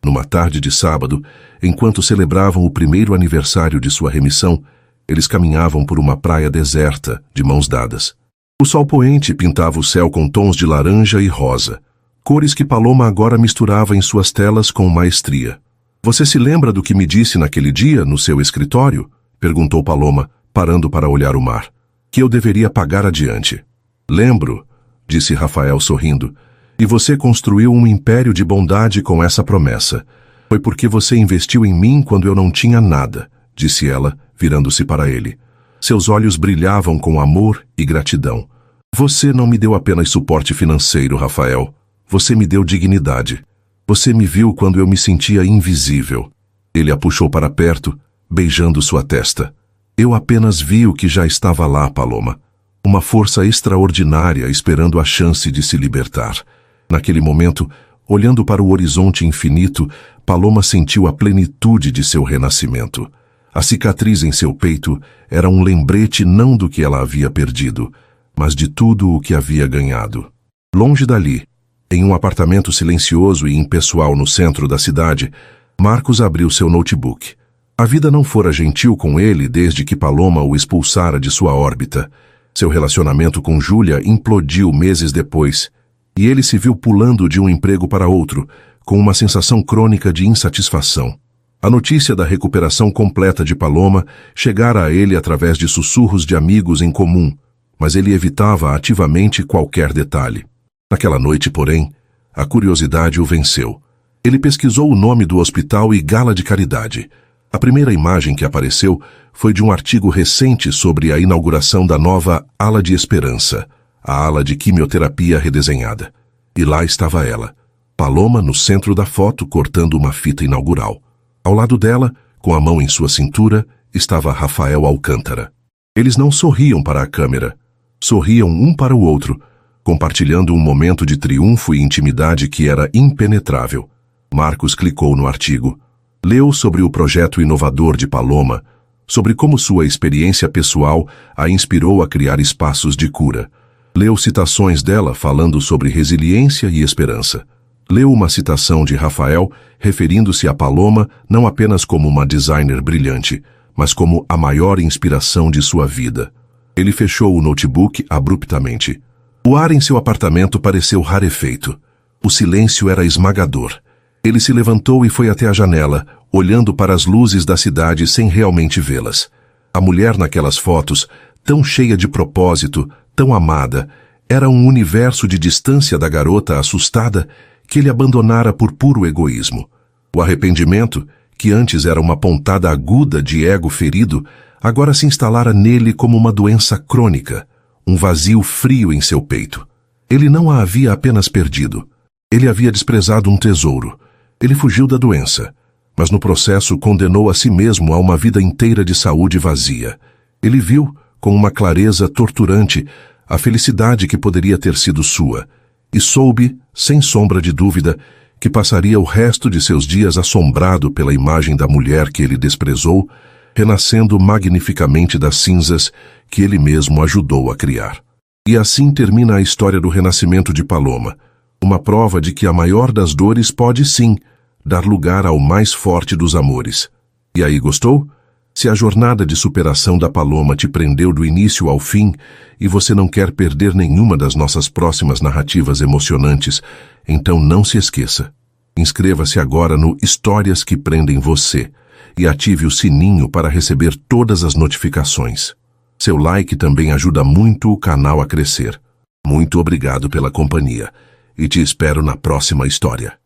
Numa tarde de sábado, enquanto celebravam o primeiro aniversário de sua remissão, eles caminhavam por uma praia deserta, de mãos dadas. O sol poente pintava o céu com tons de laranja e rosa, cores que Paloma agora misturava em suas telas com maestria. "Você se lembra do que me disse naquele dia, no seu escritório?" perguntou Paloma, parando para olhar o mar. "Que eu deveria pagar adiante." "Lembro", disse Rafael sorrindo. "E você construiu um império de bondade com essa promessa. Foi porque você investiu em mim quando eu não tinha nada", disse ela, virando-se para ele. Seus olhos brilhavam com amor e gratidão. "Você não me deu apenas suporte financeiro, Rafael. Você me deu dignidade. Você me viu quando eu me sentia invisível." Ele a puxou para perto, beijando sua testa. "Eu apenas vi o que já estava lá, Paloma. Uma força extraordinária esperando a chance de se libertar." Naquele momento, olhando para o horizonte infinito, Paloma sentiu a plenitude de seu renascimento. A cicatriz em seu peito era um lembrete não do que ela havia perdido, mas de tudo o que havia ganhado. Longe dali, em um apartamento silencioso e impessoal no centro da cidade, Marcos abriu seu notebook. A vida não fora gentil com ele desde que Paloma o expulsara de sua órbita. Seu relacionamento com Júlia implodiu meses depois, e ele se viu pulando de um emprego para outro, com uma sensação crônica de insatisfação. A notícia da recuperação completa de Paloma chegara a ele através de sussurros de amigos em comum, mas ele evitava ativamente qualquer detalhe. Naquela noite, porém, a curiosidade o venceu. Ele pesquisou o nome do hospital e gala de caridade. A primeira imagem que apareceu foi de um artigo recente sobre a inauguração da nova Ala de Esperança, a ala de quimioterapia redesenhada. E lá estava ela, Paloma no centro da foto cortando uma fita inaugural. Ao lado dela, com a mão em sua cintura, estava Rafael Alcântara. Eles não sorriam para a câmera, sorriam um para o outro, compartilhando um momento de triunfo e intimidade que era impenetrável. Marcos clicou no artigo. Leu sobre o projeto inovador de Paloma, sobre como sua experiência pessoal a inspirou a criar espaços de cura. Leu citações dela falando sobre resiliência e esperança. Leu uma citação de Rafael referindo-se a Paloma não apenas como uma designer brilhante, mas como a maior inspiração de sua vida. Ele fechou o notebook abruptamente. O ar em seu apartamento pareceu rarefeito. O silêncio era esmagador. Ele se levantou e foi até a janela, olhando para as luzes da cidade sem realmente vê-las. A mulher naquelas fotos, tão cheia de propósito, tão amada, era um universo de distância da garota assustada que ele abandonara por puro egoísmo. O arrependimento, que antes era uma pontada aguda de ego ferido, agora se instalara nele como uma doença crônica, um vazio frio em seu peito. Ele não a havia apenas perdido. Ele havia desprezado um tesouro. Ele fugiu da doença, mas no processo condenou a si mesmo a uma vida inteira de saúde vazia. Ele viu, com uma clareza torturante, a felicidade que poderia ter sido sua, e soube, sem sombra de dúvida, que passaria o resto de seus dias assombrado pela imagem da mulher que ele desprezou, renascendo magnificamente das cinzas que ele mesmo ajudou a criar. E assim termina a história do renascimento de Paloma, uma prova de que a maior das dores pode, sim, dar lugar ao mais forte dos amores. E aí, gostou? Se a jornada de superação da Paloma te prendeu do início ao fim e você não quer perder nenhuma das nossas próximas narrativas emocionantes, então não se esqueça. Inscreva-se agora no Histórias que Prendem Você e ative o sininho para receber todas as notificações. Seu like também ajuda muito o canal a crescer. Muito obrigado pela companhia e te espero na próxima história.